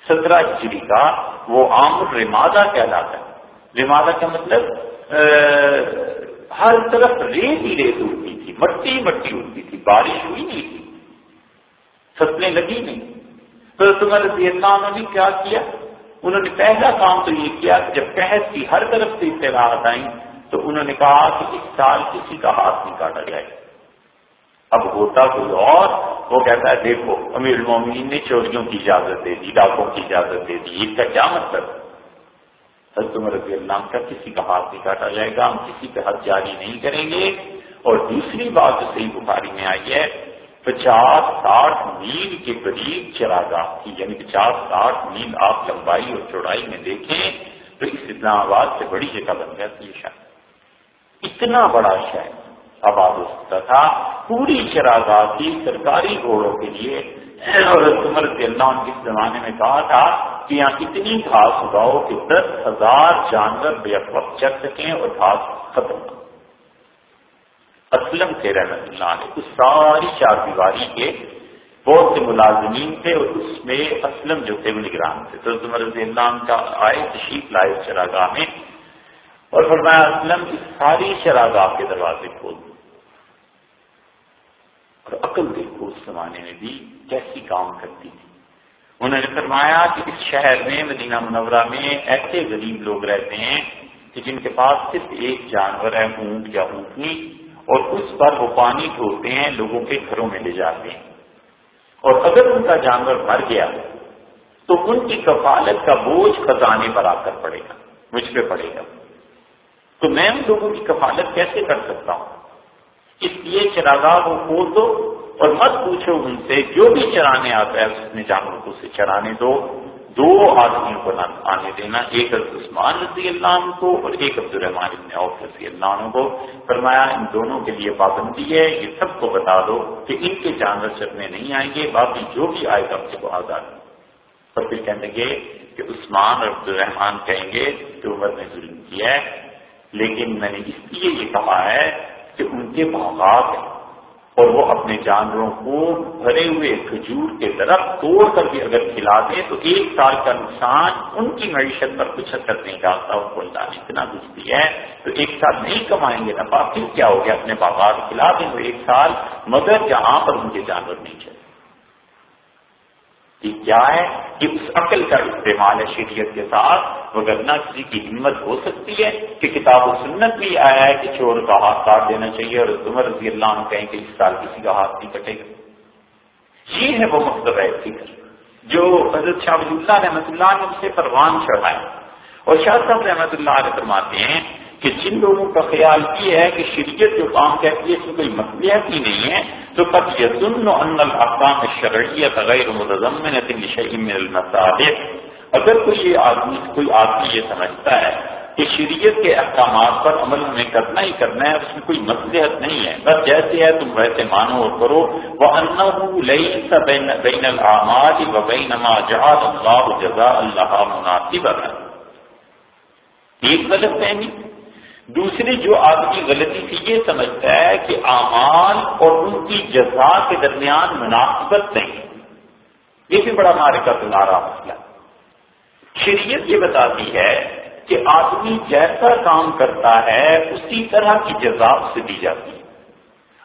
17 ہجری کا، وہ عام الرمادہ کہلاتا ہے. رمادہ کا مطلب ہر طرف ریت ہی ریت اڑتی تھی، مٹی مٹی اڑتی تھی، بارش ہوئی نہیں تھی، فصلیں لگی نہیں. تو عمر رضی اللہ عنہ نے کیا کیا؟ انہوں نے پہلا کام تو یہ کیا کہ جب قحط کی ہر طرف سے اطلاعات آئیں تو انہوں نے کہا کہ اس سال کسی کا ہاتھ نہیں کاٹا جائے. اب ہوتا کوئی اور، وہ کہتا ہے دیکھو امیر المومنین نے چوریوں کی اجازت دے دی، ڈاکوں کی اجازت دے دی، اس کا کیا مطلب؟ حضرت عمر رضی اللہ عنہ کا کسی کا ہاتھ نہیں کاٹا جائے گا، ہم کسی پہ حد جاری نہیں کریں گے. اور دوسری بات جو صحیح بخاری میں آئی ہے 50-60 میل کے قریب چراگاہ کی، یعنی 50-60 میل آپ لمبائی اور چوڑائی میں دیکھیں تو اس اسلام آباد سے بڑی جگہ بن گیا تھی. یہ شہر اتنا بڑا شہر آباد ہو سکتا تھا پوری چراگاہ کی سرکاری گھوڑوں کے لیے. اور عمر رضی اللہ عنہ اس زمانے میں کہا تھا کہ یہاں اتنی گھاس اگاؤ کہ 10,000 جانور بے وقت چل سکیں اور گھاس ختم نہ. اسلم تھے رحمت اللہ علیہ، اس ساری چار دیواری کے بہت سے ملازمین تھے اور اس میں اسلم جو تھے وہ نگران تھے. تو عمر رضی اللہ عنہ کا آئے تشریف لائے چراگاہ میں اور فرمایا اسلم کی ساری چراگاہ کے دروازے کھول دو. اور عقل دیکھو اس زمانے میں بھی کیسی کام کرتی تھی. انہوں نے فرمایا کہ اس شہر میں مدینہ منورہ میں ایسے غریب لوگ رہتے ہیں کہ جن کے پاس صرف ایک جانور ہے، اونٹ یا اونٹنی، اور اس پر وہ پانی ڈھوتے ہیں، لوگوں کے گھروں میں لے جاتے ہیں، اور اگر ان کا جانور مر گیا تو ان کی کفالت کا بوجھ خزانے پر آ کر پڑے گا، مجھ پہ پڑے گا. تو میں ان لوگوں کی کفالت کیسے کر سکتا ہوں؟ اس لیے چراگاہ کو کھول دو اور مت پوچھو ان سے، جو بھی چرانے آتا ہے اپنے جانوروں کو اسے چرانے دو. 2 آدمیوں کو نہ آنے دینا، ایک حضرت عثمان رضی اللہ عنہ کو اور ایک عبد الرحمن بن عوف رضی اللہ عنہ کو. فرمایا ان دونوں کے لیے پابندی ہے، یہ سب کو بتا دو کہ ان کے جانور چرنے نہیں آئیں گے، باقی جو بھی آئے گا اس کو آزاد. اور پھر کہنے گے کہ عثمان اور عبد الرحمن کہیں گے کہ عمر نے ظلم کیا ہے، لیکن میں نے اس لیے یہ کہا ہے کہ ان کے باغات ہیں اور وہ اپنے جانوروں کو بھرے ہوئے کھجور کے درخت توڑ کر بھی اگر کھلا دیں تو 1 سال کا نقصان ان کی معیشت پر کچھ اثر نہیں ڈالتا. ان کو اللہ نے اتنا کچھ دیا ہے تو 1 سال نہیں کمائیں گے نفع، پھر کیا ہو گیا، اپنے باغات کھلا دیں تو 1 سال، مگر جہاں پر ان کے جانور نہیں چلے. یہ کیا ہے کہ اس عقل کا استعمال ہے شریعت کے ساتھ، وگرنہ کسی کی ہمت ہو سکتی ہے کہ کتاب و سنت بھی آیا ہے کہ چور کا ہاتھ کاٹ دینا چاہیے اور عمر رضی اللہ عنہ کہیں کہ اس سال کسی کا ہاتھ نہیں کٹے گا. یہ ہے وہ مقتضى فکر جو حضرت شاہ ولی اللہ رحمۃ اللہ نے اسے پروان چڑھایا. اور شاہ صاحب رحمۃ اللہ علیہ فرماتے ہیں کہ جن لوگوں کا خیال یہ ہے کہ شریعت جو کام کہتی ہے اس میں کوئی مصلحت ہی نہیں ہے تو قد یظن ان الاحکام الشرعیۃ غیر متضمنۃ لشیء من المصالح. اگر کوئی آدمی یہ سمجھتا ہے کہ شریعت کے احکامات پر عمل ہمیں کرنا ہی کرنا ہے، اس میں کوئی مصلحت نہیں ہے، بس جیسے ہے تم ویسے مانو اور کرو. وَأَنَّهُ لَيْسَ بَيْنَ الْأَعْمَالِ وَبَيْنَ مَا جَعَلَ اللَّهُ جَزَاءً لَهَا مُنَاسِبَةً. ایک غلط فہمی. دوسری جو آدمی غلطی سے یہ سمجھتا ہے کہ اعمال اور ان کی جزا کے درمیان مناسبت نہیں، یہ بھی بڑا معرکۃ الآراء مسئلہ. شریعت یہ بتاتی ہے کہ آدمی جیسا کام کرتا ہے اسی طرح کی جزا سے دی جاتی ہے.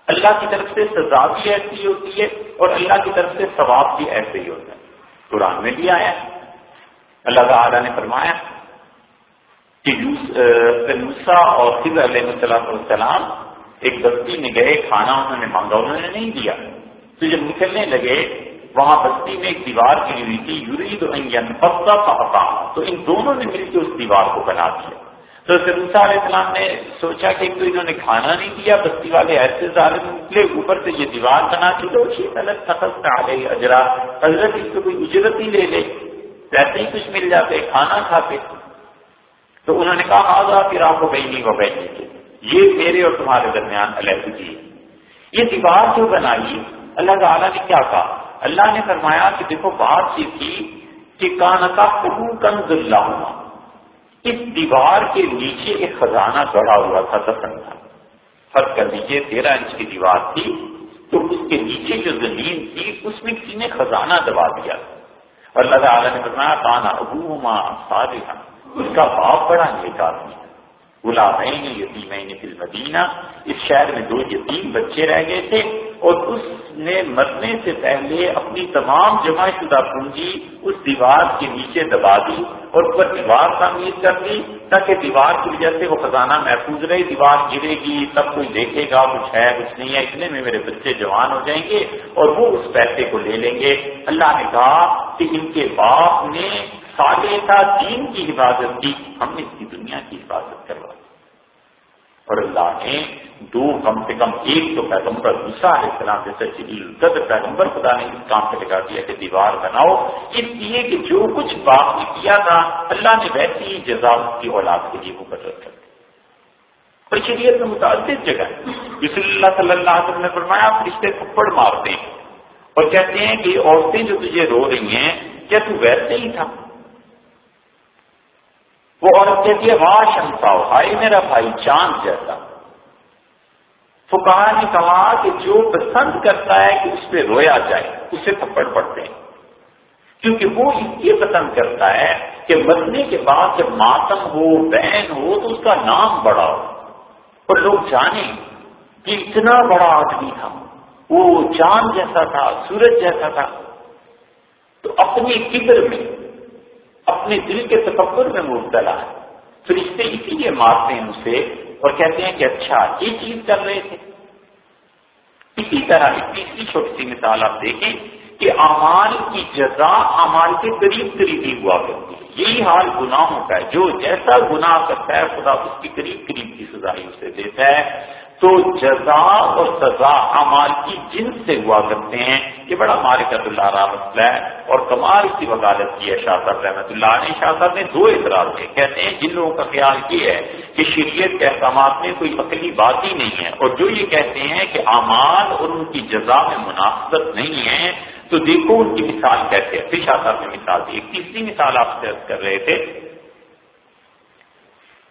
اللہ کی طرف سے سزا بھی ایسی ہوتی ہے اور اللہ کی طرف سے ثواب بھی ایسے ہی ہوتا ہے. قرآن میں بھی آیا ہے، اللہ تعالیٰ نے فرمایا کہ موسیٰ اور خضر علیہ السلام ایک بستی میں گئے، کھانا انہوں نے مانگا، انہوں نے نہیں دیا. تو جب نکلنے لگے وہاں بستی میں ایک دیوار کی ہوئی تھی، یرید ان ينفض فاطاع، تو ان دونوں نے مل کے اس دیوار کو بنا دیا. تو موسیٰ علیہ السلام نے سوچا کہ تو انہوں نے کھانا نہیں دیا، بستی والے ایسے ظالم نکلے، اوپر سے یہ دیوار بنا دی، تو اتخذت علیہ اجرا، حضرت اس کو کوئی اجرت ہی لے لے، ویسے ہی کچھ مل جاتے، کھانا کھاتے. تو انہوں نے کہا ھذا فراق بینی و بینک، یہ میرے اور تمہارے درمیان علیحدگی ہے. یہ دیوار جو بنائی اللہ تعالیٰ نے کیا کہا؟ اللہ نے فرمایا کہ دیکھو بات یہ تھی کہ کانتا کنز لہما، اس دیوار کے نیچے ایک خزانہ گڑا ہوا تھا، دفن تھا. فرض کر لیجیے 13 انچ کی دیوار تھی، تو اس کے نیچے جو زمین تھی اس میں کسی نے خزانہ دبا دیا. اور اللہ تعالیٰ نے فرمایا کانا ابوہما صالحا، اس کا باپ بڑا نیک آدمی ہے. غلامین یتیمین فی المدینہ، اس شہر میں 2 یتیم بچے رہ گئے تھے، اور اس نے مرنے سے پہلے اپنی تمام جمع شدہ پونجی اس دیوار کے نیچے دبا دی اور اوپر دیوار تعمیر کر دی تاکہ دیوار کی وجہ سے وہ خزانہ محفوظ رہے. دیوار گرے گی تب کوئی دیکھے گا کچھ ہے کچھ نہیں ہے، اتنے میں میرے بچے جوان ہو جائیں گے اور وہ اس پیسے کو لے لیں گے. اللہ نے کہا کہ ان کے باپ نے صالح تھا، دین کی حفاظت کی، ہم نے اس کی دنیا کی حفاظت کروا. اور اللہ نے 2 کم سے کم ایک تو پیغمبر موسیٰ علیہ السلام جیسے جلیل القدر پیغمبر خدا نے اس کام پہ لگا دیا کہ دیوار بناؤ، اس لیے کہ جو کچھ باپ نے کیا تھا اللہ نے ویسی ہی جزا اس کی اولاد کے لیے مقرر کر دی. اور شریعت میں متعدد جگہ رسول اللہ صلی اللہ علیہ وسلم نے فرمایا فرشتے تھپڑ مارتے ہیں اور کہتے ہیں کہ عورتیں جو تجھے رو رہی ہیں کیا تو ویسے ہی تھا؟ وہ عورت کہتی ہے واہ شمساؤ، ہائے میرا بھائی چاند جیسا. فقہا نے کہا کہ جو پسند کرتا ہے کہ اس پہ رویا جائے اسے تھپڑ پڑتے ہیں، کیونکہ وہ یہ پسند کرتا ہے کہ مرنے کے بعد جب ماتم ہو بین ہو تو اس کا نام بڑا ہو اور لوگ جانیں کہ اتنا بڑا آدمی تھا، وہ چاند جیسا تھا، سورج جیسا تھا. تو اپنی کبر میں، اپنے دل کے تکبر میں مبتلا ہے. فرشتے اسی لیے مارتے ہیں اسے اور کہتے ہیں کہ اچھا یہ چیز کر رہے تھے. اسی طرح ایک تیسری چھوٹی سی مثال آپ دیکھیں کہ اعمال کی جزا اعمال کے قریب قریب ہی ہوا کرتی ہے. یہی حال گناہوں کا ہے، جو جیسا گناہ کرتا ہے خدا اس کی قریب قریب کی سزا ہی اسے دیتا ہے. تو جزا اور سزا اعمال کی جنس سے ہوا کرتے ہیں. یہ بڑا معرکۃ الآراء مسئلہ ہے اور کمال کی وکالت کی ہے شاہ صاحب رحمۃ اللہ علیہ. شاہ صاحب نے 2 اعتراض کیے. کہتے ہیں جن لوگوں کا خیال یہ ہے کہ شریعت کے احکامات میں کوئی عقلی بات ہی نہیں ہے، اور جو یہ کہتے ہیں کہ اعمال اور ان کی جزا میں مناسبت نہیں ہے، تو دیکھو ان کی مثال کیسے ہے. پھر شاہ صاحب نے مثال دی. ایک تیسری مثال آپ سے عرض کر رہے تھے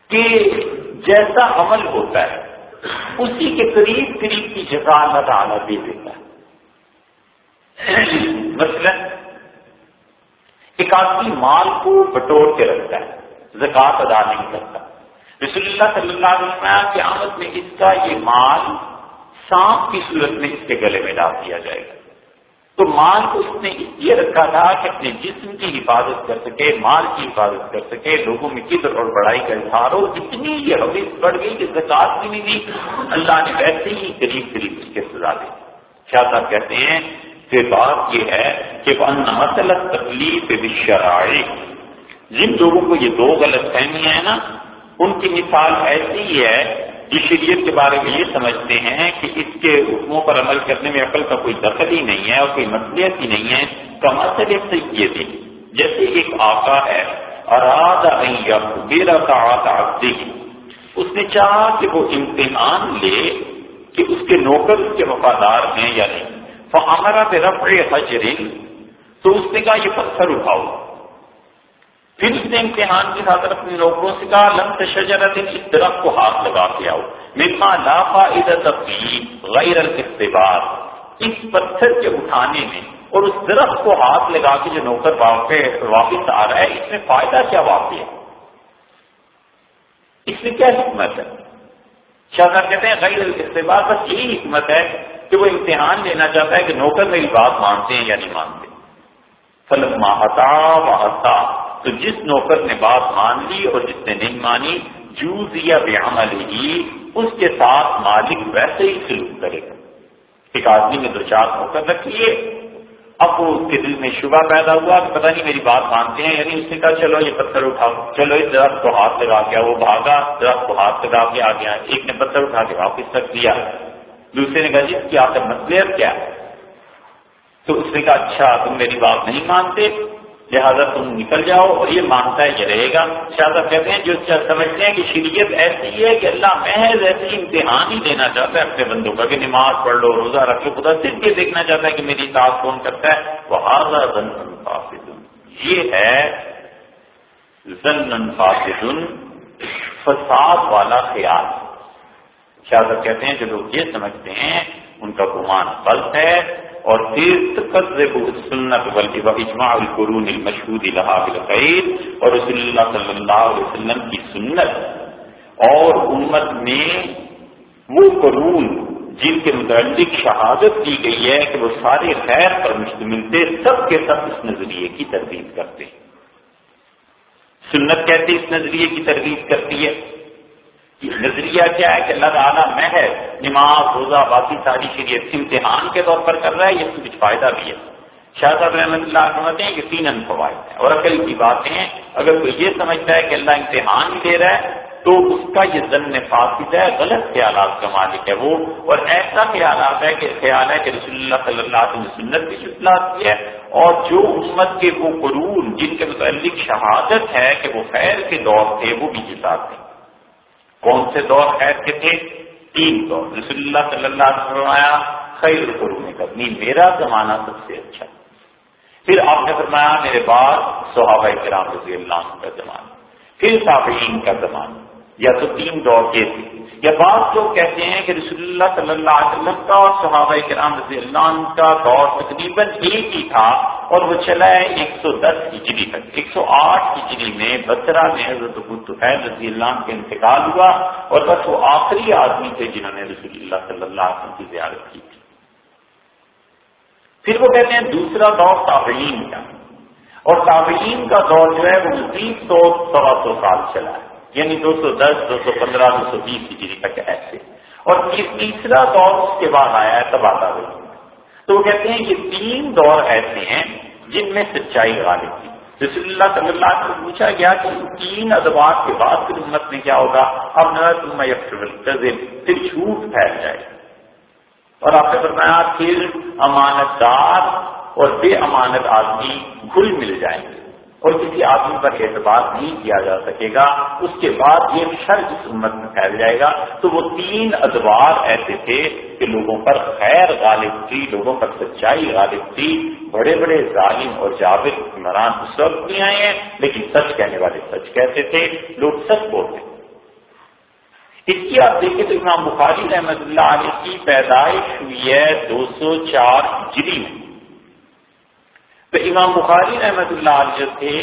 کہ جیسا عمل ہوتا ہے اسی کے قریب قریب کی جزا اللہ تعالیٰ دے دیتا ہے. مثلا ایک آدمی مال کو بٹور کے رکھتا ہے، زکوٰۃ ادا نہیں کرتا. رسول اللہ صلی اللہ علیہ وسلم کی آمد میں اس کا یہ مال سانپ کی صورت میں اس کے گلے میں ڈال دیا جائے گا. تو مال کو اس نے اس لیے رکھا تھا کہ اپنے جسم کی حفاظت کر سکے، مال کی حفاظت کر سکے، لوگوں میں کبر اور بڑائی کا اظہار ہو. اتنی یہ حویث بڑھ گئی کہ زکوٰۃ بھی نہیں دی. اللہ نے ویسے ہی قریب قریب اس کے سزا دی. کیا صاحب کہتے ہیں کہ بات یہ ہے کہ مسئلہ تکلیف بالشرائع، جن لوگوں کو یہ 2 غلط فہمیاں ہیں نا، ان کی مثال ایسی ہی ہے جو شریعت کے بارے میں یہ سمجھتے ہیں کہ اس کے حکموں پر عمل کرنے میں عقل کا کوئی دخل ہی نہیں ہے اور کوئی مصلحت ہی نہیں ہے. کمثل سید، جیسے ایک آقا ہے، اراد ان یخبر طاعت عبدہ، اس نے چاہا کہ وہ امتحان لے کہ اس کے نوکر اس کے وفادار ہیں یا نہیں. فامر برفع حجر، تو اس نے کہا یہ پتھر اٹھاؤ. پھر اس نے امتحان کی خاطر اپنے نوکروں سے کہا لم تشجرۃ، اس درخت کو ہاتھ لگا کے آؤ. مما لا فائدۃ فیہ غیر الاختبار، اس پتھر کے اٹھانے میں اور اس درخت کو ہاتھ لگا کے جو نوکر واپس آ رہا ہے، اس میں فائدہ کیا واقع ہے؟ اس میں کیا حکمت ہے؟ شاہ صاحب کہتے ہیں غیر الاختبار، بس یہی حکمت ہے کہ وہ امتحان لینا چاہتا ہے کہ نوکر میری بات مانتے ہیں یا نہیں مانتے۔ فلما اطاع واطاع، تو جس نوکر نے بات مان لی اور جس نے نہیں مانی، جوزی بعملہ، اس کے ساتھ مالک ویسے ہی سلوک کرے گا۔ ایک آدمی نے 2-4 نوکر رکھ لیے، اب وہ اس کے دل میں شبہ پیدا ہوا کہ پتہ نہیں میری بات مانتے ہیں یعنی، اس نے کہا چلو یہ پتھر اٹھاؤ، چلو اس درخت کو ہاتھ لگا کے، وہ بھاگا درخت کو ہاتھ لگا کے آ گیا، ایک نے پتھر اٹھا کے واپس رکھ دیا، دوسرے نے کہا جی اس کی آپ کا مطلب کیا ہے؟ تو اس نے کہا اچھا تم میری بات نہیں مانتے لہذا تم نکل جاؤ، اور یہ مانتا ہے یہ رہے گا۔ شاہ صاحب کہتے ہیں جو سمجھتے ہیں کہ شریعت ایسی ہے کہ اللہ محض ایسی امتحان ہی دینا چاہتا ہے اپنے بندوں کا کہ نماز پڑھ لو، روزہ رکھ لو، خدا صرف یہ دیکھنا چاہتا ہے کہ میری اطاعت کون کرتا ہے، وَهَذَا ظَنٌّ فَاسِدٌ، یہ ہے ظَنٌّ فَاسِدٌ، فساد والا خیال۔ شاہ صاحب کہتے ہیں جو لوگ یہ سمجھتے ہیں ان کا گمان غلط ہے، اور پھر تکذب السنت واجماع القرون المشہود لها بالخیر، اور رسول اللہ صلی اللہ علیہ وسلم کی سنت اور امت میں وہ قرون جن کے متعلق شہادت کی گئی ہے کہ وہ سارے خیر پر مشتمل تھے، سب کے سب اس نظریے کی تردید کرتے ہیں۔ سنت کہتے اس نظریے کی تردید کرتی ہے۔ نظریہ کیا ہے کہ اللہ تعالیٰ محض نماز روزہ باقی ساری شریعت امتحان کے طور پر کر رہا ہے، یہ کچھ فائدہ بھی ہے۔ شاہ صاحب رحمۃ اللہ فرماتے ہیں یقیناً فوائد ہیں اور عقل کی باتیں ہیں۔ اگر کوئی یہ سمجھتا ہے کہ اللہ امتحان ہی دے رہا ہے تو اس کا یہ ظن فاسد ہے، غلط خیالات کا مالک ہے وہ، اور ایسا خیال ہے کہ رسول اللہ صلی اللہ علیہ وسلم نے سنت کی اطلاع کی ہے، اور جو امت کے وہ قرون جن کے متعلق شہادت ہے کہ وہ خیر کے دور تھے وہ بھی جتاتے ہیں۔ کون سے دور خیر کے تھے؟ 3 دور۔ رسول اللہ صلی اللہ علیہ وسلم فرمایا خیر القرون قرنی، میرا زمانہ سب سے اچھا۔ پھر آپ نے فرمایا میرے بعد صحابہ کرام رضی اللہ عنہ کا زمانہ، پھر تابعین کا زمانہ، یا تو 3 دور کے تھے۔ یا بعض لوگ کہتے ہیں کہ رسول اللہ صلی اللہ علیہ وسلم کا اور صحابہ کرام رضی اللہ عنہ کا دور تقریباً ایک ہی تھا، اور وہ چلا ہے 110 ہجری تک۔ 108 ہجری میں بصرہ میں حضرت ابو طفیل رضی اللہ عنہ کا انتقال ہوا، اور بس وہ آخری آدمی تھے جنہوں نے رسول اللہ صلی اللہ علیہ وسلم کی زیارت کی تھی۔ پھر وہ کہتے ہیں دوسرا دور تابعین کا، اور تابعین کا دور جو ہے وہ مزید 100-125 سال چلا ہے، یعنی 210 215 220 ہجری تک ایسے۔ اور تیسرا دور اس کے بعد آیا ہے تبع تابعین۔ تو وہ کہتے ہیں یہ 3 دور ایسے ہیں جن میں سچائی غالب تھی۔ رسول اللہ صلی اللہ علیہ وسلم پوچھا گیا کہ ان 3 ادوار کے بعد پھر امت میں کیا ہوگا؟ اب نہ تم یکفر الکذب، پھر جھوٹ پھیل جائے گا، اور آپ نے فرمایا پھر امانت دار اور بے امانت آدمی گھل مل جائیں گے، اور کسی آدمی پر اعتبار نہیں کیا جا سکے گا۔ اس کے بعد یہ شر اس امت میں پھیل جائے گا۔ تو وہ 3 ادوار ایسے تھے کہ لوگوں پر خیر غالب تھی، لوگوں پر سچائی غالب تھی۔ بڑے بڑے ظالم اور جابر حکمران اس وقت نہیں آئے ہیں، لیکن سچ کہنے والے سچ کہتے تھے، لوگ سچ بولتے تھے۔ اس کی آپ دیکھیں تو امام بخاری رحمۃ اللہ علیہ کی پیدائش ہوئی ہے 204 ہجری میں۔ تو امام بخاری رحمۃ اللہ علیہ تھے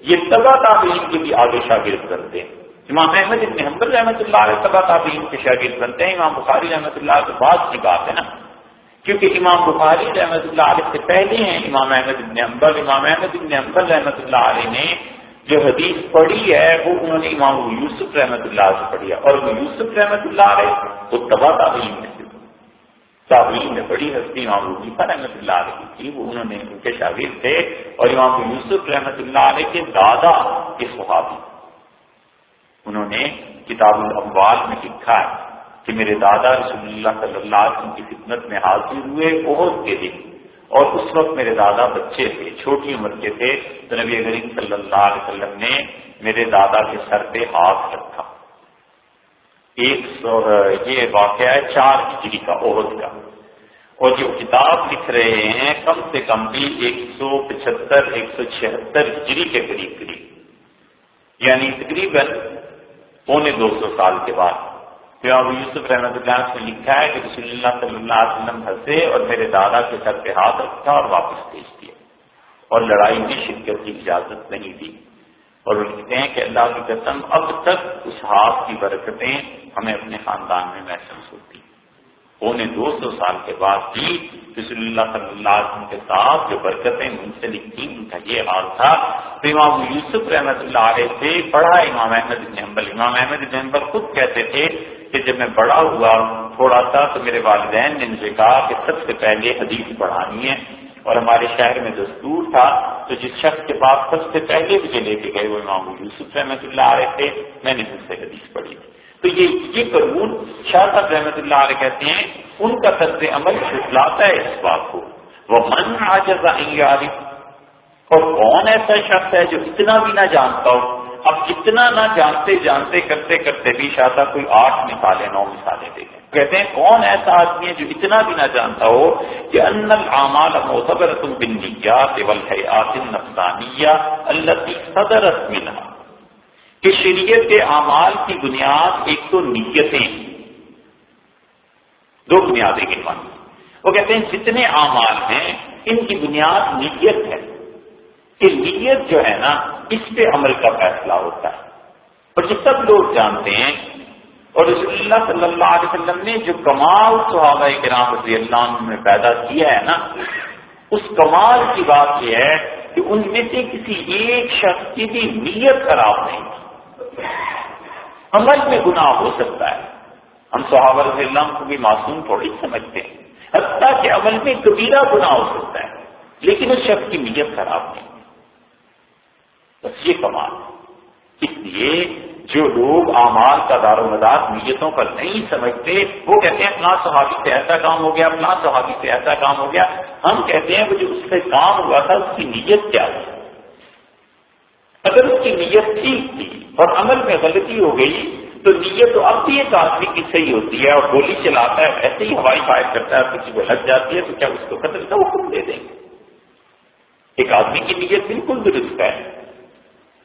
یہ تبع تابعین کے بھی آگے شاگرد بنتے ہیں۔ امام احمد بن حنبل رحمۃ اللہ علیہ تبع تابعین کے شاگرد بنتے ہیں، امام بخاری رحمۃ اللہ کے بعد کی بات ہے نا، کیونکہ امام بخاری رحمۃ اللہ علیہ سے پہلے ہیں امام احمد بن حنبل۔ امام احمد بن حنبل رحمۃ اللہ علیہ نے جو حدیث پڑھی ہے وہ انہوں نے امام ابو یوسف رحمۃ اللہ سے پڑھی ہے، اور ابو یوسف رحمۃ اللہ علیہ وہ تبع تابعین میں سے تابعین میں بڑی ہستی امام ابو حنیفہ رحمۃ اللہ علیہ کی تھی، وہ انہوں نے ان کے شاگرد تھے، اور امام ابو یوسف رحمۃ اللہ علیہ کے دادا کے صحابی، انہوں نے کتاب الاموال میں لکھا ہے کہ میرے دادا رسول اللہ صلی اللہ علیہ وسلم کی خدمت میں حاضر ہوئے احد کے دن، اور اس وقت میرے دادا بچے تھے، چھوٹی عمر کے تھے، تو نبی کریم صلی اللہ علیہ وسلم نے میرے دادا کے سر پہ ہاتھ رکھا۔ یہ واقعہ ہے 4 ہجری کا احد کا، اور جو کتاب لکھ رہے ہیں کم سے کم بھی 175-176 ہجری کے قریب، یعنی تقریباً 250 سال کے بعد تو ابو یوسف رحمۃ اللہ علیہ نے لکھا ہے کہ رسول اللہ صلی اللہ علیہ وسلم ہنسے اور میرے دادا کے سر پہ ہاتھ رکھا اور واپس بھیج دیا اور لڑائی میں شرکت کی اجازت نہیں دی. اور وہ لکھتے ہیں کہ اللہ کی قسم اب تک اس ہاتھ کی برکتیں ہمیں اپنے خاندان میں محسوس ہوتی. 200 سال کے بعد بھی رسول اللہ صلی اللہ علیہ وسلم کے ساتھ جو برکتیں منسلک تھیں ان کا یہ حال تھا. تو امام یوسف رحمۃ اللہ علیہ سے پڑھا امام احمد بن حنبل. امام احمد بن حنبل خود کہتے تھے کہ جب میں بڑا ہوا تھوڑا سا تو میرے والدین نے مجھے کہا کہ سب سے پہلے حدیث پڑھانی ہے، اور ہمارے شہر میں دستور تھا تو جس شخص کے پاس سب سے پہلے مجھے لے کے گئے وہ امام یوسف رحمۃ اللہ علیہ تھے. میں نے ان سے حدیث پڑھی. تو یہ قانون شاہ صاحب رحمۃ اللہ علیہ کہتے ہیں ان کا طرز عمل جھٹلاتا ہے اس بات کو. وہ من عجز ان یعرف، اور کون ایسا شخص ہے جو اتنا بھی نہ جانتا ہو. اب اتنا نہ جانتے جانتے کرتے کرتے بھی شاہ صاحب کوئی 8 مثالیں 9 مثالیں دے گئے. کہتے ہیں کون ایسا آدمی ہے جو اتنا بھی نہ جانتا ہو کہ ان الاعمال معتبرۃ بالنیات والہیئات النفسانیہ التي صدرت منها، کہ شریعت کے اعمال کی بنیاد ایک تو نیتیں، 2 بنیادیں گنوانی. وہ کہتے ہیں جتنے اعمال ہیں ان کی بنیاد نیت ہے کہ نیت جو ہے نا اس پہ عمل کا فیصلہ ہوتا ہے. اور جو سب لوگ جانتے ہیں اور رسول اللہ صلی اللہ علیہ وسلم نے جو کمال صحابہ کرام رضی اللہ عنہ میں پیدا کیا ہے نا، اس کمال کی بات یہ ہے کہ ان میں سے کسی ایک شخص کی بھی نیت خراب نہیں تھی. عمل میں گناہ ہو سکتا ہے، ہم صحابہ رضی اللہ عنہ کو بھی معصوم تھوڑی سمجھتے ہیں، حتیٰ کہ عمل میں کبیرہ گناہ ہو سکتا ہے لیکن اس شخص کی نیت خراب نہیں. بس یہ کمال. اس لیے جو لوگ اعمال کا دار و مدار نیتوں پر نہیں سمجھتے وہ کہتے ہیں فلاں صحابی سے ایسا کام ہو گیا، فلاں صحابی سے ایسا کام ہو گیا. ہم کہتے ہیں وہ جو اس سے کام ہوا تھا اس کی نیت کیا تھی. اگر اس کی نیت ٹھیک تھی اور عمل میں غلطی ہو گئی تو نیت تو اب بھی ایک آدمی کی صحیح ہوتی ہے، اور گولی چلاتا ہے ایسے ہی ہوائی فائر کرتا ہے کسی کو لگ جاتی ہے تو کیا اس کو قتل کا حکم دے دیں گے؟ ایک آدمی کی نیت بالکل درست ہے،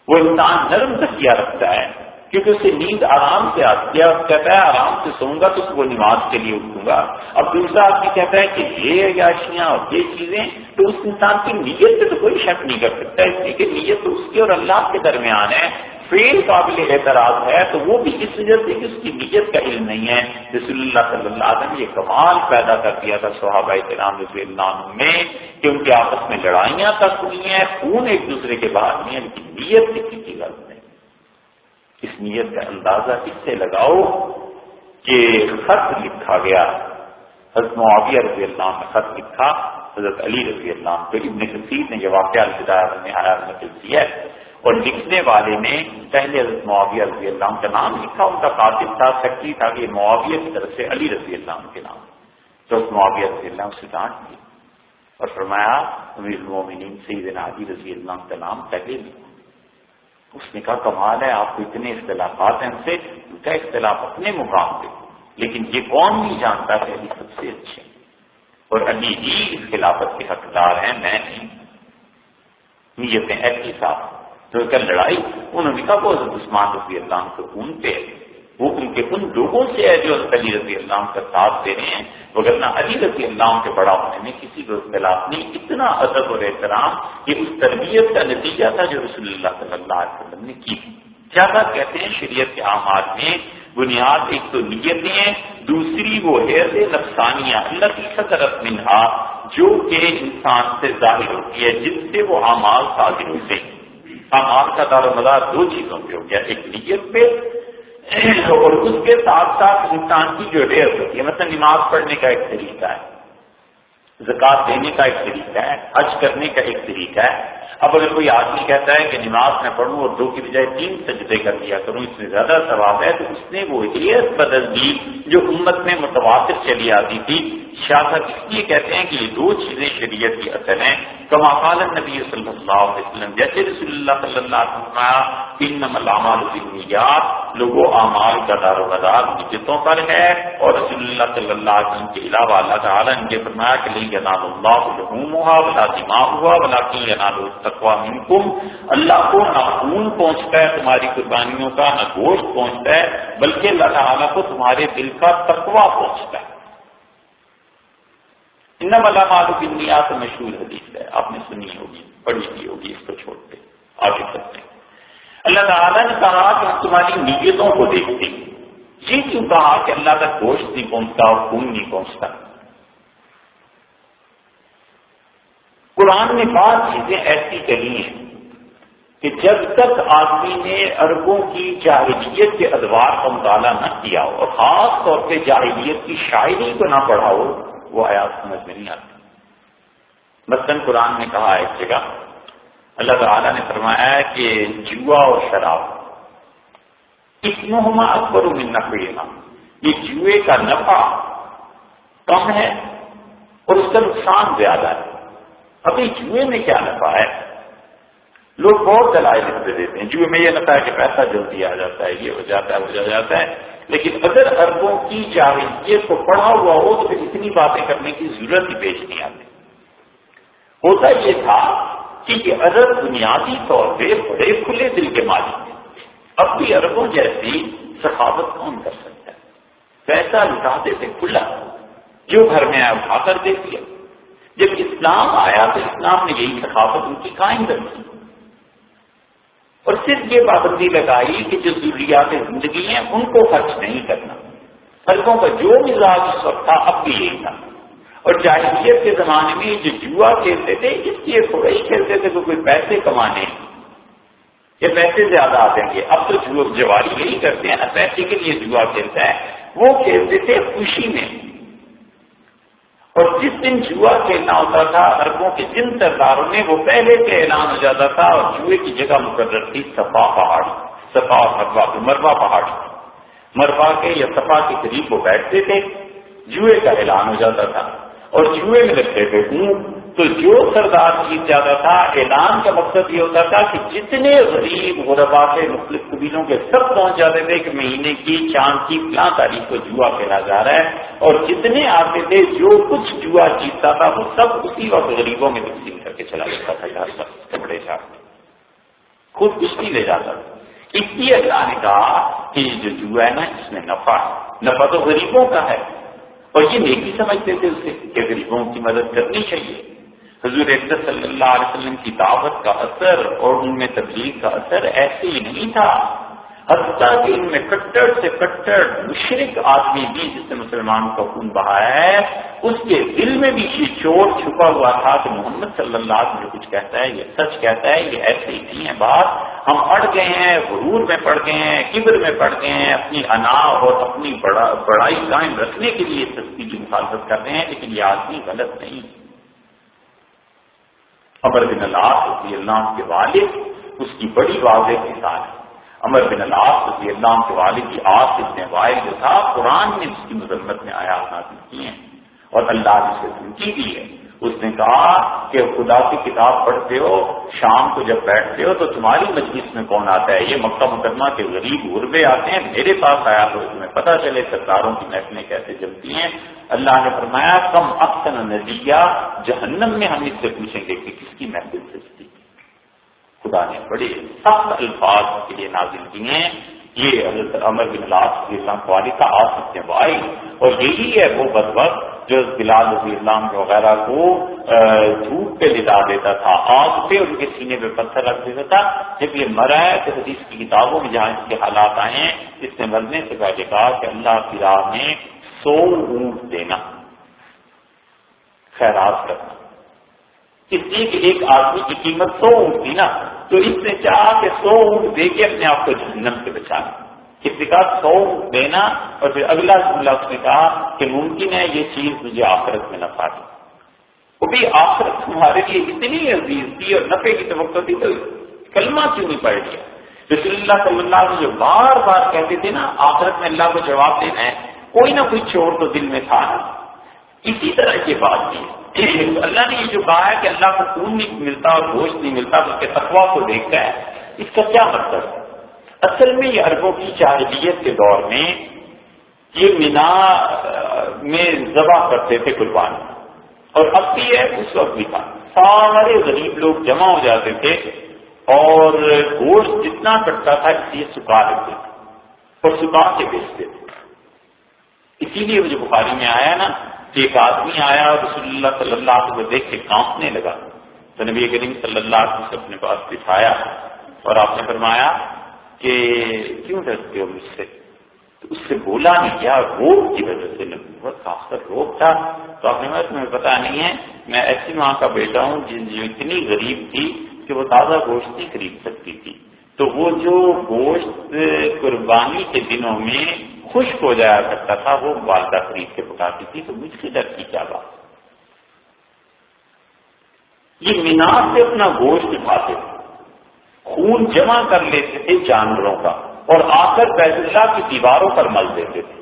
وہ انسان نرم تکیہ رکھتا ہے کیونکہ اسے نیند آرام سے آتی ہے اور کہتا ہے آرام سے سوؤں گا تو صبح نماز کے لیے اٹھوں گا. اب دوسرا آدمی کہتا ہے کہ یہ عیاشیاں اور یہ چیزیں، تو اس انسان کی نیت پہ تو کوئی شک نہیں کر سکتا، اس لیے کہ نیت تو اس کی اور اللہ کے درمیان ہے. فعل قابل اعتراض ہے تو وہ بھی اس وجہ سے کہ اس کی نیت کا علم نہیں ہے. رسول اللہ صلی اللہ علیہ وسلم نے یہ کمال پیدا کر دیا تھا صحابہ کرام رضی اللہ عنہم میں کہ ان کے آپس میں لڑائیاں تک ہوئی ہیں، خون ایک دوسرے کے باہر نہیں ہے، لیکن نیت کسی کی غلط نہیں. اس نیت کا اندازہ اس سے لگاؤ کہ خط لکھا گیا، حضرت معاویہ رضی اللہ عنہ نے خط لکھا حضرت علی رضی اللہ عنہ کو. ابن کثیر نے یہ واقعہ البدایہ والنہایہ میں نقل کیا ہے، اور لکھنے والے نے پہلے حضرت معاویہ رضی اللہ عنہ کا نام لکھا، ان کا کاتب تھا، سیکرٹری تھا کہ معاویہ کی طرف سے علی رضی اللہ عنہ کے نام. تو حضرت معاویہ رضی اللہ عنہ سے ڈانٹ دی اور فرمایا امیر المومنین سیدنا علی رضی اللہ عنہ کا نام پہلے لکھو. اس نے کہا کمال ہے، آپ کو اتنے اختلافات ہیں ہم سے، ان کا اختلاف اپنے مقام پہ، لیکن یہ کون نہیں جانتا کہ علی سب سے اچھے اور علی ہی اس خلافت کے حقدار ہیں، میں نہیں. نیتیں ایسی صاف. تو کل لڑائی انہوں نے کہا وہ حضرت عثمان رضی اللہ عنہ کو خون پہ ہے، وہ ان کے ان لوگوں سے ہے جو حضرت علی رضی اللہ عنہ کا ساتھ دے رہے ہیں، وگرنہ علی رضی اللہ عنہ کے بڑا ہونے میں کسی کو اختلاف نہیں. اتنا ادب اور احترام یہ اس تربیت کا نتیجہ تھا جو رسول اللہ صلی اللہ علیہ وسلم نے کی. زیادہ کہتے ہیں شریعت کے اعمال میں بنیاد ایک تو نیتیں ہیں، دوسری وہ حیض نفسانیہ اللہ کی صدرت منہا جو کہ انسان سے ظاہر ہوتی ہے، جن سے وہ اعمال صادر ہوتے ہیں. اعمال کا دار و مدار 2 چیزوں پہ ہو گیا، ایک نیت پہ اور اس کے ساتھ ساتھ انسان کی جو حیض ہوتی ہے. مثلا نماز پڑھنے کا ایک طریقہ ہے، زکوٰۃ دینے کا ایک طریقہ ہے، حج کرنے کا ایک طریقہ ہے. اب اگر کوئی آدمی کہتا ہے کہ نماز میں پڑھوں اور 2 کی بجائے 3 سجدے کر لیا کروں اس میں زیادہ ثواب ہے، تو اس نے وہ حیض بدل دی جو امت میں متواتر چلی آتی تھی. شاہ صاحب اس لیے کہتے ہیں کہ یہ دو چیزیں شریعت کی اصل ہیں، کما قال نبی صلی اللہ علیہ وسلم، جیسے رسول اللہ صلی اللہ علیہ وسلم کا انما الاعمال بالنیات، لوگوں اعمال کا دار و مدار نیتوں پر ہے، اور رسول اللہ صلی اللہ علیہ وسلم کے علاوہ اللہ تعالیٰ نے یہ فرمایا کہ لن ینال اللہ لحومها ولا دماؤها ولکن ینالہ التقوی منکم، اللہ کو نہ خون پہنچتا ہے تمہاری قربانیوں کا، نہ گوشت پہنچتا ہے، بلکہ اللہ تعالیٰ کو تمہارے دل کا تقوی پہنچتا ہے۔ انما الاعمال بالنیات مشہور حدیث ہے، آپ نے سنی ہوگی، پڑھی بھی ہوگی، اس کو چھوڑتے آگے چلتے ہیں۔ اللہ تعالیٰ نے کہا کہ ہم تمہاری نیتوں کو دیکھتے ہیں، یہ کیوں کہا کہ اللہ کا گوشت نہیں پہنچتا اور خون نہیں پہنچتا؟ قرآن نے بعض چیزیں ایسی کہی ہیں کہ جب تک آدمی نے عربوں کی جاہلیت کے ادوار کا مطالعہ نہ کیا ہو، اور خاص طور پہ جاہلیت کی شاعری کو نہ پڑھا ہو، وہ آیات سمجھ میں نہیں آتی۔ مثلاً قرآن نے کہا ایک جگہ، اللہ تعالیٰ نے فرمایا ہے کہ جوا اور شراب اسمہما اکبر من نفعہما، یہ جوئے کا نفع کم ہے اور اس کا نقصان زیادہ ہے۔ ابھی جوئے میں کیا نفع ہے؟ لوگ بہت دلائل دے دیتے ہیں، جوئے میں یہ نفع ہے کہ پیسہ جلدی آ جاتا ہے، یہ ہو جاتا ہے، وہ ہو جاتا ہے، لیکن اگر عربوں کی جاہلیت کو پڑھا ہوا ہو تو پھر اتنی باتیں کرنے کی ضرورت ہی پیش نہیں آتی۔ ہوتا یہ تھا کہ یہ عرب بنیادی طور پہ بڑے کھلے دل کے مالک ہیں، اب بھی عربوں جیسی سخاوت کون کر سکتا ہے؟ پیسہ لٹاتے تھے کھلا، جو گھر میں آیا اٹھا کر دے دیا۔ جب اسلام آیا تو اسلام نے یہی سخاوت ان کی قائم رکھی، اور صرف یہ پابندی لگائی کہ جو ضروریات زندگی ہیں ان کو خرچ نہیں کرنا۔ عربوں کا جو مزاج اس وقت تھا اب بھی یہی تھا، اور جاہلیت کے زمانے میں جو جوا کھیلتے تھے اس لیے تھوڑا ہی کھیلتے تھے کہ کوئی پیسے کمانے یا پیسے زیادہ آ جائیں گے۔ اب تو جواری یہی کرتے ہیں نا، پیسے کے لیے جوا کھیلتا ہے، وہ کھیلتے تھے خوشی میں۔ اور جس دن جوا کھیلنا ہوتا تھا عربوں کے جن سرداروں نے، وہ پہلے سے اعلان ہو جاتا تھا، اور جوئے کی جگہ مقرر تھی صفا پہاڑی، صفا اور مروا پہاڑی، مروا کے یا صفا کے قریب وہ بیٹھتے تھے، جوئے کا اعلان ہو جاتا تھا اور جوئے میں لگتے تھے تو جو سردار جیت جاتا تھا، اعلان کا مقصد یہ ہوتا تھا کہ جتنے غریب غربا کے مختلف قبیلوں کے سب پہنچ جاتے تھے کہ مہینے کی چاند کی فلاں تاریخ کو جوا کھیلا جا رہا ہے، اور جتنے آتے تھے جو کچھ جوا جیتتا تھا وہ سب اسی وقت غریبوں میں تقسیم کر کے چلا جاتا تھا، یار سب کپڑے چھاپ خود کچھ نہیں لے جاتا تھا۔ اس لیے اللہ نے کہا کہ یہ جو جوا ہے نا اس میں نفع ہے، نفع تو غریبوں کا ہے، اور یہ نیکی سمجھتے تھے اسے کہ غریبوں کی مدد کرنی چاہیے۔ حضور اکرم صلی اللہ علیہ وسلم کی دعوت کا اثر اور ان میں تبلیغ کا اثر ایسے ہی نہیں تھا، حتیٰ کہ ان میں کٹڑ سے کٹڑ مشرک آدمی بھی جس نے مسلمان کا خون بہایا ہے، اس کے دل میں بھی یہ چور چھپا ہوا تھا کہ محمد صلی اللہ علیہ وسلم جو کچھ کہتا ہے یہ سچ کہتا ہے، یہ ایسے ہی نہیں ہے بات، ہم اڑ گئے ہیں، غرور میں پڑ گئے ہیں، کبر میں پڑ گئے ہیں، اپنی انا اور اپنی بڑائی قائم رکھنے کے لیے سستی کی مخالفت کر رہے ہیں، لیکن یہ آدمی غلط نہیں۔ عمر بن العاص رضی اللہ عنہ کے والد اس کی بڑی واضح مثال ہے۔ عمر بن العاص رضی اللہ عنہ کے والد کی عاص ابن وائل جو تھا، قرآن نے اس کی مذمت میں آیات نازل کی ہیں اور اللہ نے اسے دھمکی دی ہے۔ اس نے کہا کہ خدا کی کتاب پڑھتے ہو، شام کو جب بیٹھتے ہو تو تمہاری مجلس میں کون آتا ہے؟ یہ مکہ مکرمہ کے غریب غربے آتے ہیں، میرے پاس آیا تو تمہیں پتہ چلے سرداروں کی محفلیں کیسے چلتی ہیں۔ اللہ نے فرمایا کم احسن نزیہ، جہنم میں ہم اس سے پوچھیں گے کہ کس کی محفل سجتی۔ خدا نے بڑے سخت الفاظ کے لیے نازل کیے ہیں۔ یہ حضرت عمر بن العاص رضی اللہ عنہ والد کا عاص ابن وائل، اور یہی ہے وہ بدبخت جو بلال رضی اللہ عنہ وغیرہ کو دھوپ پہ لدا دیتا تھا، آگ پہ ان کے سینے پہ پتھر رکھ دیتا تھا۔ جب یہ مرا ہے تو حدیث کی کتابوں میں جہاں اس کے حالات آئے ہیں، اس نے مرنے سے پہلے کہا کہ اللہ کی راہ میں 100 اونٹ دینا، خیرات کرنا، اس لیے کہ ایک آدمی کی قیمت 100 اونٹ تھی نا، تو اس نے چاہا کہ 100 اونٹ دے کے اپنے آپ کو جہنم سے بچانا۔ اس نے کہا 100 اونٹ دینا، اور پھر اگلا جملہ اس نے کہا کہ ممکن ہے یہ چیز مجھے آخرت میں نفع دے۔ وہ بھی آخرت تمہارے لیے اتنی عزیز تھی اور نفع کی توقع تھی تو کلمہ کیوں نہیں پڑھ لیا؟ رسول اللہ صلی اللہ علیہ وسلم جو بار بار کہتے تھے نا آخرت میں اللہ کو جواب دینا ہے، کوئی نہ کوئی چور تو دل میں تھا نا۔ اسی طرح یہ بات ہے اللہ نے یہ جو کہا ہے کہ اللہ کو خون نہیں ملتا اور گوشت نہیں ملتا بلکہ تقویٰ کو دیکھتا ہے، اس کا کیا مطلب ہے؟ اصل میں یہ عربوں کی جاہلیت کے دور میں یہ مینا میں ذبح کرتے تھے قربانی، اور اب بھی ہے، اس وقت بھی تھا، سارے غریب لوگ جمع ہو جاتے تھے اور گوشت جتنا کٹتا تھا اس لیے سکھا دیتے تھے اور سکھا کے بیچتے تھے۔ اسی لیے جو بخاری میں آیا نا کہ ایک آدمی آیا اور رسول اللہ صلی اللہ علیہ وسلم کو دیکھ کے کانپنے لگا، تو نبی کریم صلی اللہ علیہ وسلم اپنے پاس بٹھایا اور آپ نے فرمایا کہ کیوں ڈرتے ہو مجھ سے؟ تو اس سے بولا نہیں کیا، روب کی وجہ سے بہت خاص روب تھا۔ تو آپ نے کہا تمہیں پتا نہیں ہے میں ایسی ماں کا بیٹا ہوں جو اتنی غریب تھی کہ وہ تازہ گوشت نہیں خرید سکتی تھی، تو وہ جو گوشت قربانی کے دنوں میں خشک ہو جایا کرتا تھا وہ والدہ خرید کے پکاتی تھی، تو مجھ سے ڈر کی کیا بات؟ یہ مینار سے اپنا گوشت اٹھاتے تھے، خون جمع کر لیتے تھے جانوروں کا اور آ کر بیت اللہ کی دیواروں پر مل دیتے تھے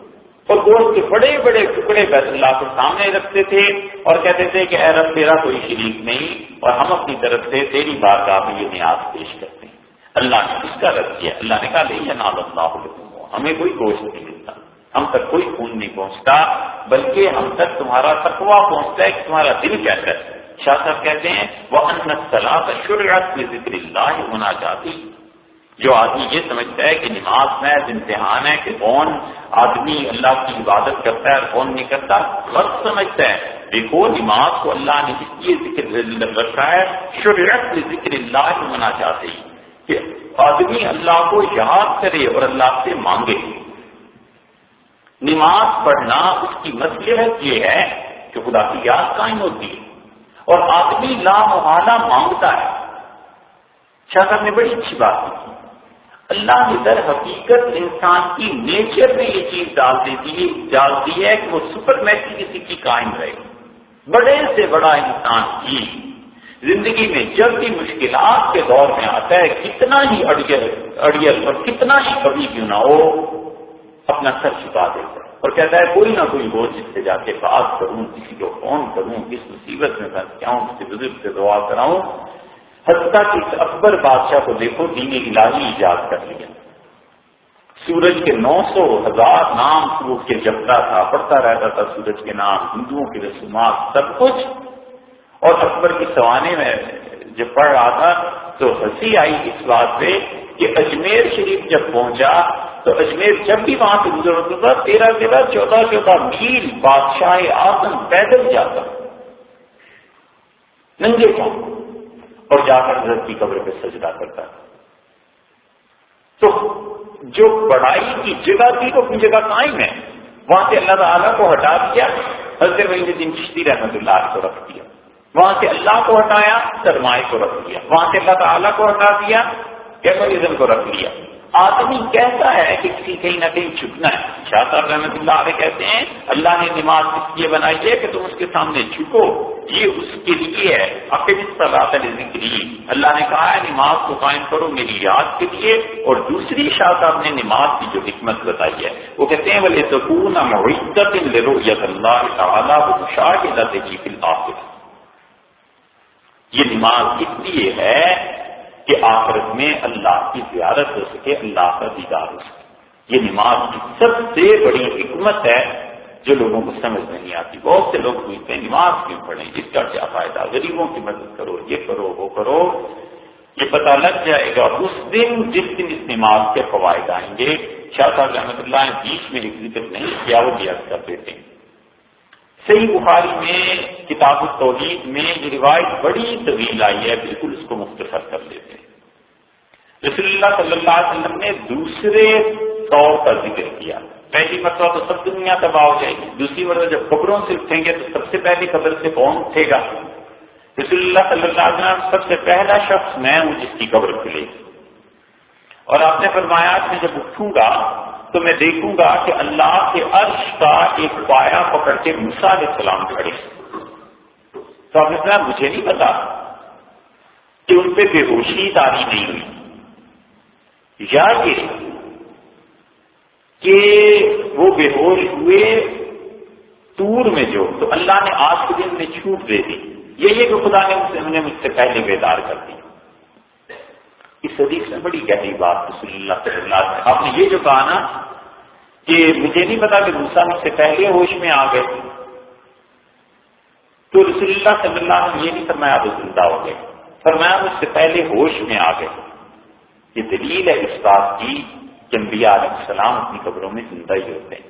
اور گوشت کے بڑے بڑے ٹکڑے بیت اللہ کے سامنے رکھتے تھے اور کہتے تھے کہ اے رب تیرا کوئی شریک نہیں اور ہم اپنی طرف سے تیری بارگاہ میں یہ نیاز پیش کرتے ہیں۔ اللہ نے اس کا رد کیا، اللہ نے کہا نہیں ینال اللہ لکم، ہمیں کوئی گوشت نہیں ملتا، ہم تک کوئی خون نہیں پہنچتا، بلکہ ہم تک تمہارا تقویٰ پہنچتا ہے کہ تمہارا دل کیسا ہے۔ شاہ صاحب کہتے ہیں وَأَنَّ الصَّلَاةَ شُرِعَتْ بِذِكْرِ اللَّهِ مُنَاجَاتِهِ، جو آدمی یہ سمجھتا ہے کہ نماز محض امتحان ہے کہ کون آدمی اللہ کی عبادت کرتا ہے اور کون نہیں کرتا، غلط سمجھتا ہے۔ دیکھو نماز کو اللہ نے اس لیے ذکر رکھا ہے شُرِعَتْ بِذِكْرِ اللَّهِ مُنَاجَاتِهِ کہ آدمی اللہ کو یاد کرے اور اللہ سے مانگے۔ نماز پڑھنا اس کی مصلحت یہ ہے کہ خدا کی یاد قائم ہوتی ہے اور آدمی لا محالہ مانگتا ہے۔ شاہ صاحب نے بڑی اچھی بات کی، اللہ نے در حقیقت انسان کی نیچر میں یہ چیز ڈال دی ہے کہ وہ سپرمیسٹیسٹی کی قائم رہے۔ بڑے سے بڑا انسان کی زندگی میں جب بھی مشکلات کے دور میں آتا ہے، کتنا ہی اڑیل اور کتنا ہی کبھی کیوں نہ ہو، اپنا سر چھپا دیتا ہے اور کہتا ہے کوئی نہ کوئی ہو جس سے جا کے بات کروں، کسی کو فون کروں، کس مصیبت میں پھنس گیا ہوں، کسی بزرگ سے دعا کراؤں۔ حتیٰ کہ اس اکبر بادشاہ کو دیکھو دین الہی ایجاد کر لیا، سورج کے 900,000 نام سورج کے جپتا تھا، پڑھتا رہتا تھا سورج کے نام، ہندوؤں کی رسومات سب کچھ، اور اکبر کی سوانے میں جب پڑھ رہا تھا تو ہنسی آئی اس بات پہ کہ اجمیر شریف جب پہنچا تو اجمیر جب بھی وہاں سے گزر ہوتا تھا 13-14 میل بادشاہ اعظم پیدل جاتا ننگے پاؤں اور جا کر حضرت کی قبر پہ سجدہ کرتا۔ تو جو بڑائی کی جگہ تھی وہ اپنی جگہ قائم ہے، وہاں سے اللہ تعالیٰ کو ہٹا دیا، حضرت وحید الدین چشتی رحمۃ اللہ کو رکھ دیا، وہاں سے اللہ کو ہٹایا سرمائے کو رکھ دیا، وہاں سے اللہ تعالیٰ کو ہٹا دیا کیپٹلزم کو رکھ لیا۔ آدمی کہتا ہے کہ کہیں نہ کہیں جھکنا ہے۔ شاہ صاحب رحمۃ اللہ علیہ کہتے ہیں اللہ نے نماز اس لیے بنائی ہے کہ تم اس کے سامنے جھکو، یہ اس کے لیے ہے۔ اقیم الصلاۃ لذکری، اللہ نے کہا ہے نماز کو قائم کرو میری یاد کے لیے۔ اور دوسری شاہ صاحب نے نماز کی جو حکمت بتائی ہے وہ کہتے ہیں وَلِتَكُونَ مَوْعِدَةً لِرُؤْيَةِ اللَّهِ تَعَالَىٰ وَمُشَاهِدَتِهِ فِي الْآخِرَةِ، یہ نماز اس لیے ہے کہ آخرت میں اللہ کی زیارت ہو سکے، اللہ کا دیدار ہو سکے۔ یہ نماز کی سب سے بڑی حکمت ہے جو لوگوں کو سمجھ نہیں آتی۔ بہت سے لوگ پوچھتے ہیں نماز کیوں پڑھیں، اس کا کیا فائدہ، غریبوں کی مدد کرو، یہ کرو وہ کرو۔ یہ پتہ لگ جائے گا اس دن جس دن اس نماز کے فوائد آئیں گے۔ شاہ صاحب رحمۃ اللہ نے بیچ میں ایک ذکر نہیں کیا، وہ بھی عرض کر دیتے ہیں۔ صحیح بخاری میں کتاب التوحید میں یہ روایت بڑی طویل آئی ہے، بالکل اس کو مختصر کر لیتے ہیں۔ رسول اللہ صلی اللہ علیہ وسلم نے دوسرے طور کا ذکر کیا۔ پہلی مرتبہ تو سب دنیا تباہ ہو جائے گی، دوسری مرتبہ جب قبروں سے اٹھیں گے تو سب سے پہلی قبر سے کون اٹھے گا؟ رسول اللہ صلی اللہ علیہ وسلم سب سے پہلا شخص میں ہوں جس کی قبر کھلے گی۔ اور آپ نے فرمایا کہ جب اٹھوں گا تو میں دیکھوں گا کہ اللہ کے عرش کا ایک پایا پکڑ کے موسیٰ علیہ السلام کھڑے۔ تو آپ نے کہا مجھے نہیں پتا کہ ان پہ بے ہوشی طاری نہیں ہوئی، یا یہ کہ وہ بے ہوش ہوئے طور میں جو، تو اللہ نے آج کے دن میں چھوٹ دے دی، یہ کہ خدا نے مجھ سے پہلے بیدار کر دی۔ اس حدیث میں بڑی گہری بات رسول اللہ صلی اللہ علیہ وسلم، آپ نے یہ جو کہا نا کہ مجھے نہیں پتا کہ موسیٰ مجھ سے پہلے ہوش میں آ گئے، تو رسول اللہ صلی اللہ علیہ وسلم یہ نہیں فرمایا وہ زندہ ہو گئے، فرمایا مجھ سے پہلے ہوش میں آ گئے۔ یہ دلیل ہے اس بات کی کہ انبیاء علیہ السلام اپنی قبروں میں زندہ ہی ہوتے ہیں،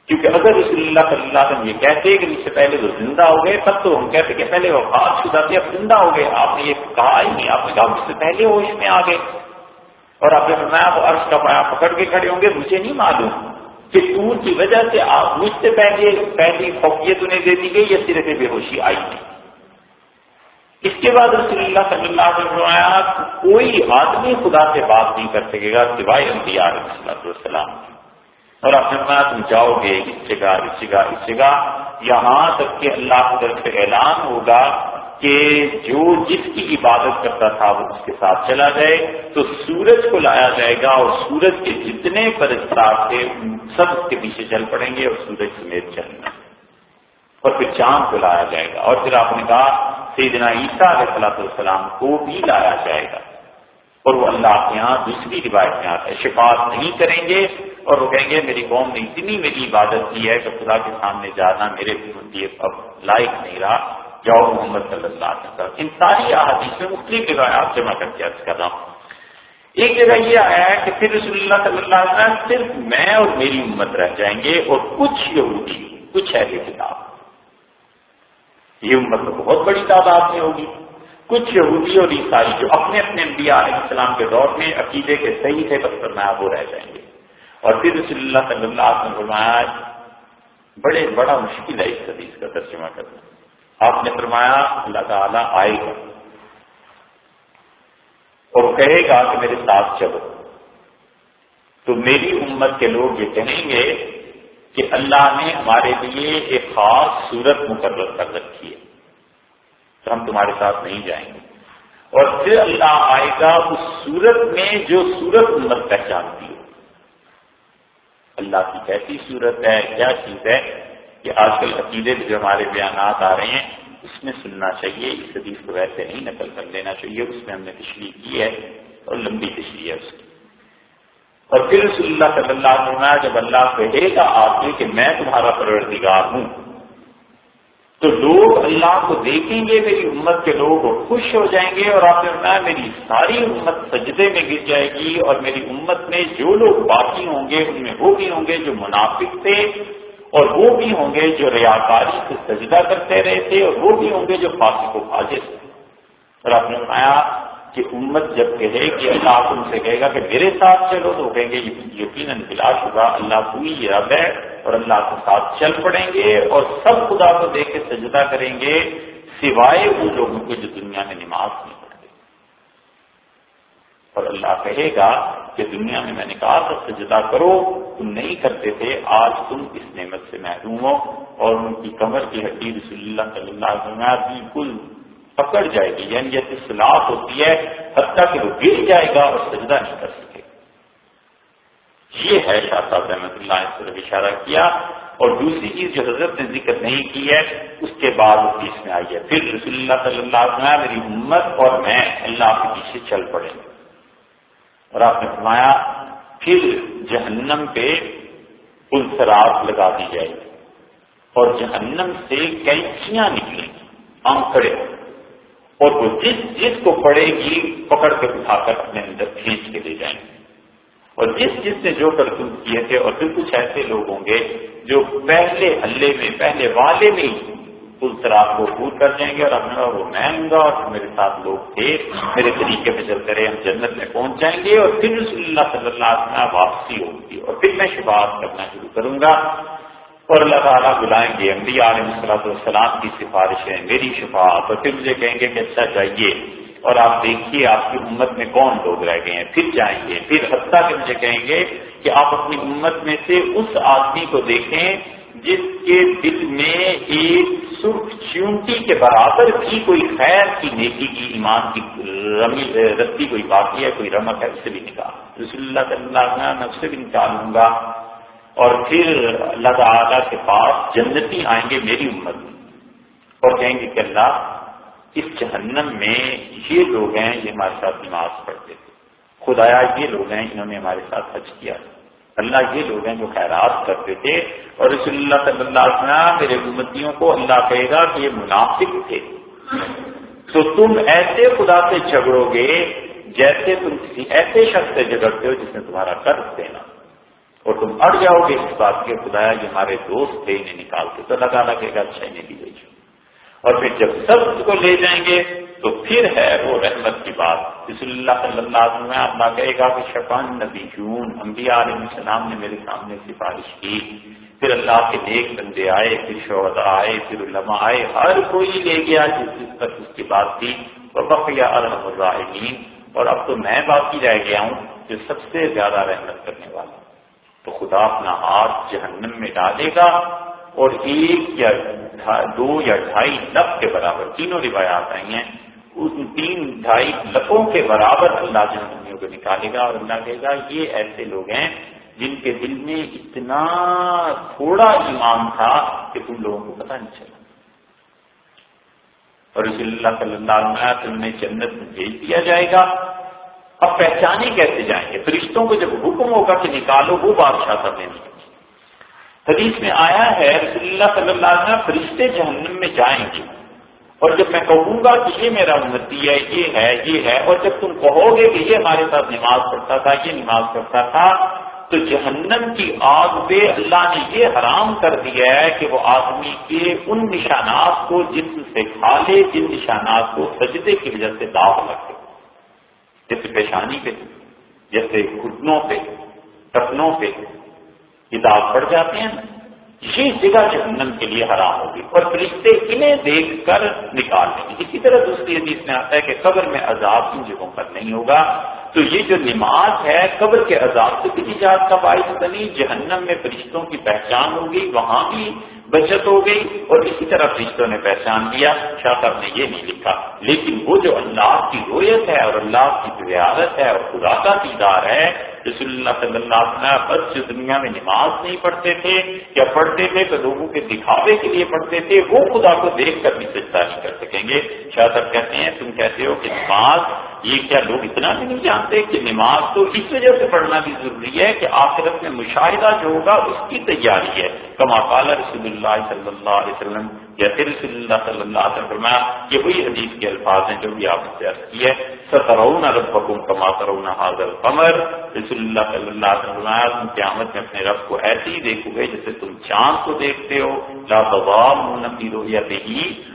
کیونکہ اگر رسول اللہ صلی اللہ علیہ وسلم یہ کہتے کہ مجھ سے پہلے وہ زندہ ہو گئے، تب تو ہم کہتے کہ پہلے وفات شدہ تھے اب زندہ ہو گئے۔ آپ نے یہ کہا ہی نہیں، آپ نے کہا مجھ سے پہلے ہوش میں آ گئے، اور آپ نے فرمایا وہ عرش کا پایا پکڑ کے کھڑے ہوں گے۔ مجھے نہیں معلوم کہ طور کی وجہ سے آپ مجھ سے پہلی فوقیت انہیں دے دی گئی یا صرف بے ہوشی آئی نہیں۔ اس کے بعد رسول اللہ صلی اللہ علیہ وسلم نے فرمایا کوئی آدمی خدا سے بات نہیں کر سکے گا سوائے انبیاء علیہ السلام، اور آپ نے فرمایا تم جاؤ گے اس جگہ اس جگہ اس جگہ، یہاں تک کہ اللہ کی طرف سے اعلان ہوگا کہ جو جس کی عبادت کرتا تھا وہ اس کے ساتھ چلا جائے، تو سورج کو لایا جائے گا اور سورج کے جتنے پرستار تھے سب اس کے پیچھے چل پڑیں گے اور سورج سمیت چلنا، اور پھر چاند کو لایا جائے گا، اور پھر آپ نے کہا سیدنا عیسیٰ علیہ السلام کو بھی لایا جائے گا، اور وہ اللہ کے یہاں دوسری روایت میں آتا ہے شفاعت نہیں کریں گے، اور وہ کہیں گے میری قوم نے اتنی میری عبادت کی ہے کہ خدا کے سامنے جانا میرے لیے اب لائق نہیں رہا، جاؤ محمد صلی اللہ علیہ وسلم۔ ان ساری احادیث میں مختلف روایات جمع کر کے عرض کر رہا ہوں۔ ایک جگہ یہ آیا ہے کہ پھر رسول اللہ صلی اللہ علیہ وسلم صرف میں اور میری امت رہ جائیں گے، اور کچھ یہودی کچھ اہل کتاب، یہ امت تو بہت بڑی تعداد میں ہوگی، کچھ یہودی اور عیسائی جو اپنے اپنے انبیاء علیہ السلام کے دور میں عقیدے کے صحیح تھے بس فرمایا وہ رہ جائیں گے۔ اور پھر رسول اللہ صلی اللہ علیہ وسلم فرمایا بڑا مشکل ہے اس حدیث کا ترجمہ کرنا۔ آپ نے فرمایا اللہ تعالیٰ آئے گا اور کہے گا کہ میرے ساتھ چلو، تو میری امت کے لوگ یہ کہیں گے کہ اللہ نے ہمارے لیے ایک خاص صورت مقرر کر رکھی ہے تو ہم تمہارے ساتھ نہیں جائیں گے، اور پھر اللہ آئے گا اس صورت میں جو صورت امت پہچانتی ہے۔ اللہ کی کیسی صورت ہے، کیا چیز ہے، کہ آج کل عقیدے جو ہمارے بیانات آ رہے ہیں اس میں سننا چاہیے، اس حدیث کو ویسے نہیں نقل کر لینا چاہیے، اس میں ہم نے تشریح کی ہے اور لمبی تشریح ہے اس کی۔ اور پھر رسول اللہ صلی اللہ علیہ وسلم جب اللہ کہے گا آپ سے کہ میں تمہارا پروردگار ہوں، تو لوگ اللہ کو دیکھیں گے، میری امت کے لوگ خوش ہو جائیں گے، اور آپ نے فرمایا میری ساری امت سجدے میں گر جائے گی، اور میری امت میں جو لوگ باقی ہوں گے ان میں وہ بھی ہوں گے جو منافق تھے، اور وہ بھی ہوں گے جو ریاکاری سے سجدہ کرتے رہے تھے، اور وہ بھی ہوں گے جو فاسق و فاجر تھے۔ اور آپ نے فرمایا کہ امت جب کہے کہ اللہ تم سے کہے گا کہ میرے ساتھ چلو، تو کہیں گے یقیناً بلا شبہ اللہ کوئی رب ہے، اور اللہ کے ساتھ چل پڑیں گے، اور سب خدا کو دیکھ کے سجدہ کریں گے سوائے وہ لوگوں کو جو دنیا میں نماز نہیں پڑھتے۔ اور اللہ کہے گا کہ دنیا میں نے کہا تھا سجدہ کرو، تم نہیں کرتے تھے، آج تم اس نعمت سے محروم ہو، اور ان کی کمر کی ہڈی رسول اللہ صلی اللہ علیہ وسلم بالکل پکڑ جائے گی، یعنی یہ اصلاح ہوتی ہے حتیٰ کہ وہ گر جائے گا اور سجدہ نہیں کر سکے۔ یہ ہے شاہ صاحب رحمۃ اللہ اس طرف اشارہ کیا۔ اور دوسری چیز جو حضرت نے ذکر نہیں کی ہے اس کے بعد حدیث میں آئی ہے، پھر رسول اللہ صلی اللہ علیہ وسلم میری امت اور میں اللہ کے پیچھے چل پڑیں گے، اور آپ نے فرمایا پھر جہنم پہ پلسرات لگا دی جائے گی، اور جہنم سے کینچیاں نکلیں گی آنکڑے، اور وہ جس کو پڑے گی پکڑ کے اٹھا کر اپنے اندر کھینچ کے لے جائیں گے، اور جس نے جو کرتوت کیے تھے، اور پھر کچھ ایسے لوگ ہوں گے جو پہلے حلے میں پہلے والے میں پلسرات کو عبور کر جائیں گے، اور اپنا وہ میں ہوں گا اور میرے ساتھ لوگ تھے میرے طریقے پہ چلتے رہے، ہم جنت میں پہنچ جائیں گے، اور پھر رسول اللہ صلی اللہ علیہ وسلم واپسی ہوگی، اور پھر میں شفاعت کرنا شروع کروں گا، اور اللہ تعالیٰ بلائیں گے انبیاء علیہ السلام کی سفارشیں، میری شفاعت، اور پھر مجھے کہیں گے کہ اچھا جائیے، اور آپ دیکھیے آپ کی امت میں کون لوگ رہ گئے ہیں، پھر جائیں گے، پھر حتیٰ کہ مجھے کہیں گے کہ آپ اپنی امت میں سے اس آدمی کو دیکھیں جس کے دل میں ایک سرخ چیونٹی کے برابر کی کوئی خیر کی نیکی کی ایمان کی رسی کوئی باقی ہے، کوئی رمق ہے، اس سے بھی نکال۔ رسول اللہ صلی اللہ علیہ وسلم میں اس سے بھی نکالوں گا، اور پھر اللہ تعالیٰ کے پاس جنتی آئیں گے میری امت میں اور کہیں گے کہ اللہ اس جہنم میں یہ لوگ ہیں یہ ہمارے ساتھ نماز پڑھتے تھے، خدایا یہ لوگ ہیں انہوں نے ہمارے ساتھ حج کیا، اللہ یہ لوگ ہیں جو خیرات کرتے تھے، اور رسول اللہ صلی اللہ علیہ وسلم میرے امتیوں کو اللہ کہے گا کہ یہ منافق تھے، تو تم ایسے خدا سے جھگڑو گے جیسے تم کسی ایسے شخص سے جھگڑتے ہو جس نے تمہارا قرض دینا، اور تم اڑ جاؤ گے اس بات کے خدایا یہ ہمارے دوست تھے انہیں نکالتے، تو اللہ تعالیٰ کہے گا اچھا انہیں بھی بھیجو، اور پھر جب سب کو لے جائیں گے تو پھر ہے وہ رحمت کی بات۔ رسول اللہ صلی اللہ علیہ وسلم اللہ کہے گا کہ شفان نبیون انبیاء علیہ السلام نے میرے سامنے سفارش کی، پھر اللہ کے نیک بندے آئے، پھر شہداء آئے، پھر علماء آئے، ہر کوئی لے گیا جس تک اس کی بات تھی، وبقي ارحم الراحمین، اور اب تو میں باقی رہ گیا ہوں جو سب سے زیادہ رحمت کرنے والا۔ تو خدا اپنا ہاتھ جہنم میں ڈالے گا اور 1 یا 2 یا 2.5 لکھ کے برابر، تینوں روایات آئی ہیں، ان 3-2.5 لکھوں کے برابر اللہ جہنمیوں کو نکالے گا، اور اللہ کہے گا یہ ایسے لوگ ہیں جن کے دل میں اتنا تھوڑا ایمان تھا کہ تم لوگوں کو پتہ نہیں چلا، اور رسول اللہ صلی اللہ علیہ وسلم نے جنت میں بھیج دیا جائے گا۔ اب پہچانے کیسے جائیں گے؟ فرشتوں کو جب حکم ہوگا کہ نکالو، وہ بادشاہ سب نے نہیں۔ حدیث میں آیا ہے رسول اللہ صلی اللہ علیہ وسلم فرشتے جہنم میں جائیں گے، اور جب میں کہوں گا کہ یہ میرا امتی ہے، یہ ہے، اور جب تم کہو گے کہ یہ ہمارے ساتھ نماز پڑھتا تھا، یہ نماز پڑھتا تھا، تو جہنم کی آگ پہ اللہ نے یہ حرام کر دیا ہے کہ وہ آدمی کے ان نشانات کو جسم سے کھا لے جن نشانات کو سجدے کی وجہ سے داغ لگے، جیسے پیشانی پہ، جیسے گھٹنوں پہ، ٹخنوں پہ یہ داغ پڑ جاتے ہیں، یہ جگہ جہنم کے لیے حرام ہوگی، اور فرشتے انہیں دیکھ کر نکال لیں گے۔ اسی طرح دوسری حدیث میں آتا ہے کہ قبر میں عذاب ان جگہوں پر نہیں ہوگا، تو یہ جو نماز ہے قبر کے عذاب سے بھی نجات کا باعث بنی، جہنم میں فرشتوں کی پہچان ہوگی، وہاں بھی بچت ہو گئی، اور اسی طرح فرشتوں نے پہچان لیا۔ شاہ صاحب نے یہ نہیں لکھا، لیکن وہ جو اللہ کی رویت ہے اور اللہ کی زیارت ہے اور خدا کا دیدار ہے، رسول اللہ صلی اللہ علیہ وسلم بس جو دنیا میں نماز نہیں پڑھتے تھے یا پڑھتے تھے تو لوگوں کے دکھاوے کے لیے پڑھتے تھے، وہ خدا کو دیکھ کر بھی سجدہ نہیں کر سکیں گے۔ شاہ صاحب کہتے ہیں تم کہتے ہو کہ نماز، یہ کیا لوگ اتنا بھی نہیں جانتے کہ نماز تو اس وجہ سے پڑھنا بھی ضروری ہے کہ آخرت میں مشاہدہ جو ہوگا اس کی تیاری ہے، کما قال رسول اللہ صلی اللہ علیہ وسلم، جیسے رسول اللہ صلی اللہ علیہ وسلم فرمایا، یہ وہی حدیث کے الفاظ ہیں جو بھی آپ نے عرض کی ہے، سترون ربکم کما ترون ھذا القمر، رسول اللہ صلی اللہ علیہ وسلم فرمایا تم قیامت میں اپنے رب کو ایسے ہی دیکھو گے جیسے تم چاند کو دیکھتے ہو، لا تضامون فی رؤیتہ،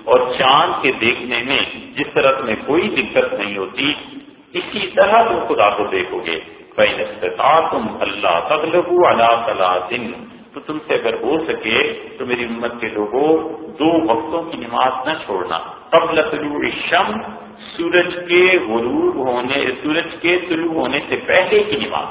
اور چاند کے دیکھنے میں جس طرح تمہیں کوئی دقت نہیں ہوتی اسی طرح تم خدا کو دیکھو گے۔ فَإِنِ اسْتَطَعْتُمْ أَلَّا تَغْلِبُوا عَلَىٰ ثَلَاثٍ، تو تم سے اگر ہو سکے تو میری امت کے لوگوں 2 وقتوں کی نماز نہ چھوڑنا، قبل طلوع الشمس، سورج کے طلوع ہونے سے پہلے کی نماز،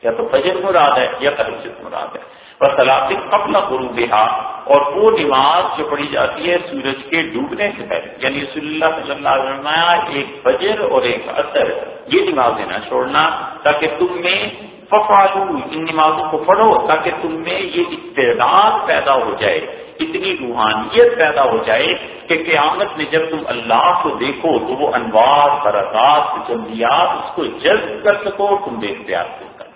یا تو فجر مراد ہے یا تہجد مراد ہے، وصلاۃ قبل غروبہا، اور وہ نماز جو پڑھی جاتی ہے سورج کے ڈوبنے سے پہلے، یعنی رسول اللہ صلی اللہ علیہ وسلم ایک فجر اور ایک عصر، یہ نمازیں نہ چھوڑنا، تاکہ تم میں ففعلوا، ان نمازوں کو پڑھو تاکہ تم میں یہ استعداد پیدا ہو جائے، اتنی روحانیت پیدا ہو جائے کہ قیامت میں جب تم اللہ کو دیکھو تو وہ انوار، برکات، تجلیات اس کو جذب کر سکو، تم بے اختیار ہو کر۔